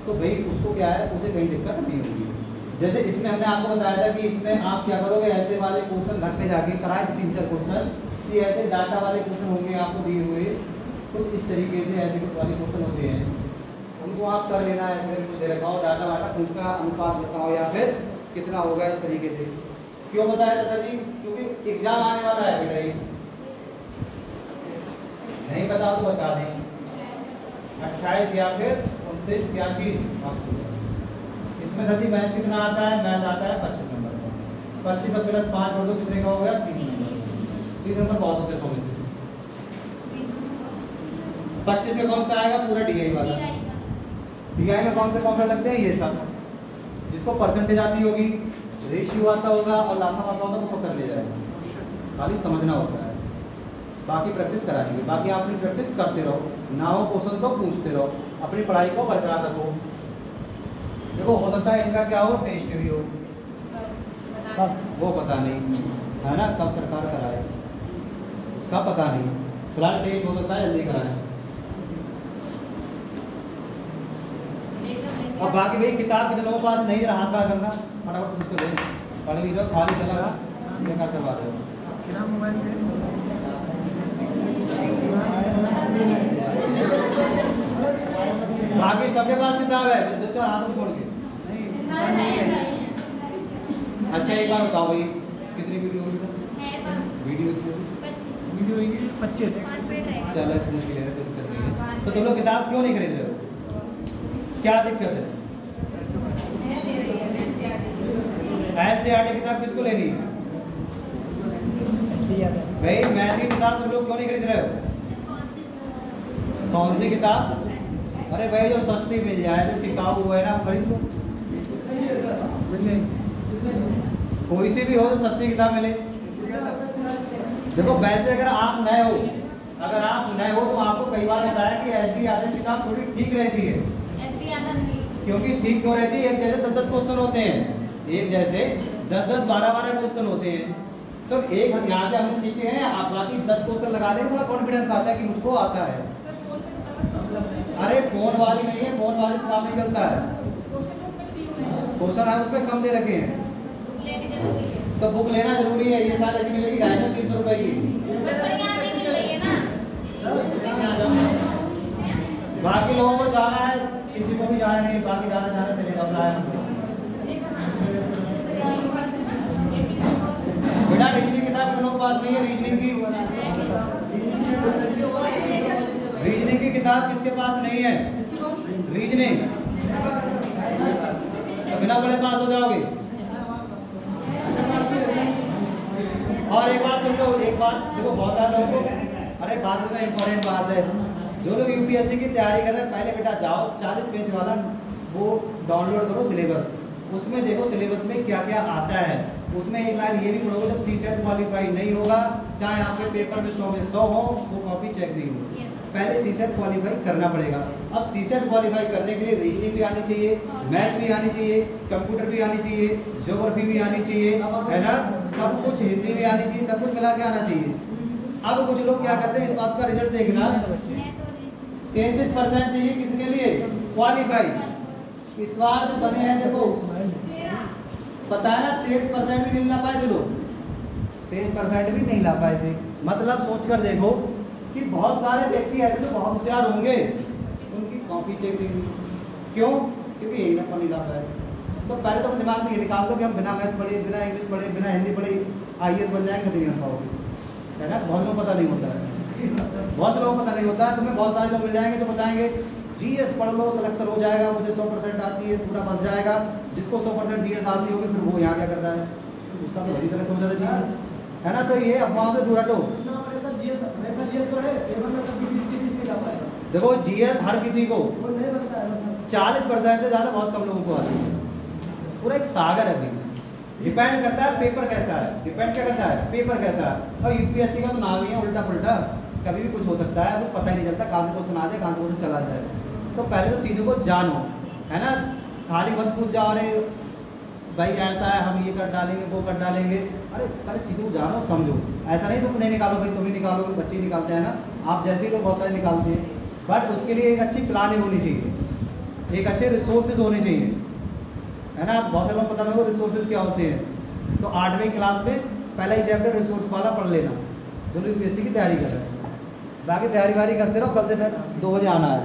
तो भाई उसको क्या है, उसे कहीं दिक्कत नहीं होगी। जैसे इसमें हमने आपको बताया था कि इसमें आप क्या करोगे, ऐसे वाले क्वेश्चन घर पे जाके कराए 3-4 क्वेश्चन, ये ऐसे डाटा वाले क्वेश्चन होंगे आपको दिए हुए, कुछ इस तरीके से ऐसे कुछ वाले क्वेश्चन होते हैं, उनको आप कर लेना है। ऐसे दे रखा हो डाटा वाटा, उसका अनुपात बताओ या फिर कितना होगा, इस तरीके से। क्यों बताया था जी, क्योंकि एग्जाम आने वाला है बेटा, ये नहीं बताओ तो बता दें, 28 या फिर 29 या चीज। इसमें सर जी मैथ कितना आता है, मैथ आता है 25 नंबर का, 25 प्लस 5 जोड़ दो कितने का हो गया, 30 नंबर बहुत होते हैं। 25 में कौन सा आएगा, पूरा डीआई वाला। डीआई में कौन से फॉर्मूला लगते हैं, ये सब, जिसको परसेंटेज आती होगी, रेशियो आता होगा और लासा मासा होता है, वो सब कर ले जाएगा, खाली समझना होता है। बाकी प्रैक्टिस कराएंगे, बाकी आप अपनी प्रैक्टिस करते रहो, ना हो क्वेश्चन तो पूछते रहो, अपनी पढ़ाई को बरकरार रखो। देखो हो सकता है इनका क्या हो, टेस्ट भी हो, वो पता नहीं है ना, कब सरकार कराए उसका पता नहीं, फिलहाल टेस्ट हो सकता है जल्दी कराए। अब बाकी भाई किताब के दिनों बाद नहीं रहा, हाथ खड़ा करना फटाफट उसको ले पढ़ भी रहो, खाली चला बेकार करवा रहे हो। बाकी सबके पास किताब है, 2-4 हाथों में छोड़ के। अच्छा एक बार बताओ भाई, कितनी वीडियो होगी, वीडियो होगी 25। चलो पूछ ले रहे, कुछ कर रही है, तो तुम लोग किताब क्यों नहीं खरीद रहे हो, क्या दिक्कत है? NCERT किताब किसको लेनी है भाई? मैथ की किताब तुम लोग क्यों नहीं खरीद रहे हो? कौन सी किताब? अरे भाई जो सस्ती मिल जाए, जो टिकाऊ है ना, खरीद लो। कोई सी भी हो जो सस्ती किताब मिले। देखो वैसे अगर आप नए हो तो आपको कई बार बताया कि SD यादव की किताब थोड़ी ठीक रहती है। SD यादव की क्योंकि ठीक क्यों रहती है? एक जैसे 10-10 क्वेश्चन होते हैं, एक जैसे 10-10 12-12 क्वेश्चन होते हैं। तो एक यहाँ से हमने सीखे हैं, आप बाकी 10 क्वेश्चन लगा लेंगे, थोड़ा कॉन्फिडेंस आता है कि मुझको आता है। अरे फोन वाली नहीं है, फोन वाली काम नहीं चलता है। क्वेश्चन आज उसमें कम दे रखे हैं, तो बुक लेना जरूरी है। ये शायद ऐसी मिलेगी 250-300 रुपए की। बाकी लोगों को जाना है, किसी को भी जाना नहीं, बाकी जाना चलेगा अपना। बेटा रीजनिंग किताब कितनों के पास नहीं है? रीजनिंग की किताब किसके पास नहीं है? रीजनिंग तो बिना पढ़े पास हो जाओगे। और एक बात सुन लो, एक बात देखो, बहुत सारे लोगों को, अरे बात इतना इम्पोर्टेंट बात है, जो लोग UPSC की तैयारी कर रहे हैं, पहले बेटा जाओ 40 पेज वाला वो डाउनलोड करो सिलेबस, उसमें देखो सिलेबस में क्या क्या आता है। उसमें एक लाइन ये भी पढ़ोगे, जब CSET क्वालिफाई नहीं होगा, चाहे आपके पेपर में 100 में 100 हो, वो कॉपी चेक नहीं होगी। पहले CSET क्वालिफाई करना पड़ेगा। अब CSET क्वालिफाई करने के लिए रीजनिंग भी आनी चाहिए, मैथ भी आनी चाहिए, कंप्यूटर भी आनी चाहिए, ज्योग्राफी भी आनी चाहिए, है ना, सब कुछ, हिंदी भी आनी चाहिए, सब कुछ मिला के आना चाहिए। अब कुछ लोग क्या करते हैं, इस बात का रिजल्ट देखना, 33% चाहिए किसके लिए? क्वालिफाई। इस बार जो बने हैं देखो, पता है ना, 23% भी नहीं ला पाए थे लोग, 23% भी नहीं ला पाए थे। मतलब सोच कर देखो कि बहुत सारे व्यक्ति ऐसे जो बहुत होशियार होंगे, उनकी कॉपी चेक नहीं हुई। क्यों? क्योंकि यही नंबर नहीं ला पाए। तो पहले तो दिमाग से ये निकाल दो कि हम बिना मैथ पढ़े, बिना इंग्लिश पढ़े, बिना हिंदी पढ़े IAS बन जाएंगे, तो नहीं बन पाओगे, है ना। बहुत लोग पता नहीं होता है, बहुत से लोग पता नहीं होता है। तुम्हें बहुत सारे लोग मिल जाएंगे जो बताएंगे GS पढ़ लो, सिलेक्शन हो जाएगा, मुझे 100% आती है, पूरा बस जाएगा। जिसको 100% GS आती होगी, फिर वो यहाँ क्या कर रहा है, उसका तो वही सिलेक्शन हो जाना चाहिए, है ना। तो ये अफवाह से दूर हटो। देखो GS हर किसी को 40% से ज़्यादा बहुत कम लोगों को आती है। पूरा एक सागर है, डिपेंड करता है पेपर कैसा है, डिपेंड क्या करता है, पेपर कैसा है। और UPSC का तो नाम ही है उल्टा पुल्टा, कभी भी कुछ हो सकता है, कुछ पता ही नहीं चलता, कहाँ से क्वेश्चन आ जाए, कहाँ से क्वेश्चन चला जाए। तो पहले तो चीज़ों को जानो, है ना, खाली मत पूछ जाओ, अरे भाई ऐसा है, हम ये कर डालेंगे, वो कर डालेंगे। अरे पहले चीज़ों को जानो, समझो। ऐसा नहीं तुम नहीं निकालो भाई, तुम ही निकालोगे, बच्चे निकालते हैं ना, आप जैसे ही लोग बहुत सारे निकालते हैं। बट उसके लिए एक अच्छी प्लानिंग होनी चाहिए, एक अच्छे रिसोर्सेज होने चाहिए, है ना। बहुत सारे लोग पता नहीं हो रिसोर्सेज क्या होते हैं। तो 8वीं क्लास में पहला ही चैप्टर रिसोर्स वाला पढ़ लेना, जो लोग UPSC की तैयारी कर रहे हैं। बाकी तैयारी वारी करते रहो, कल से 2 बजे आना है।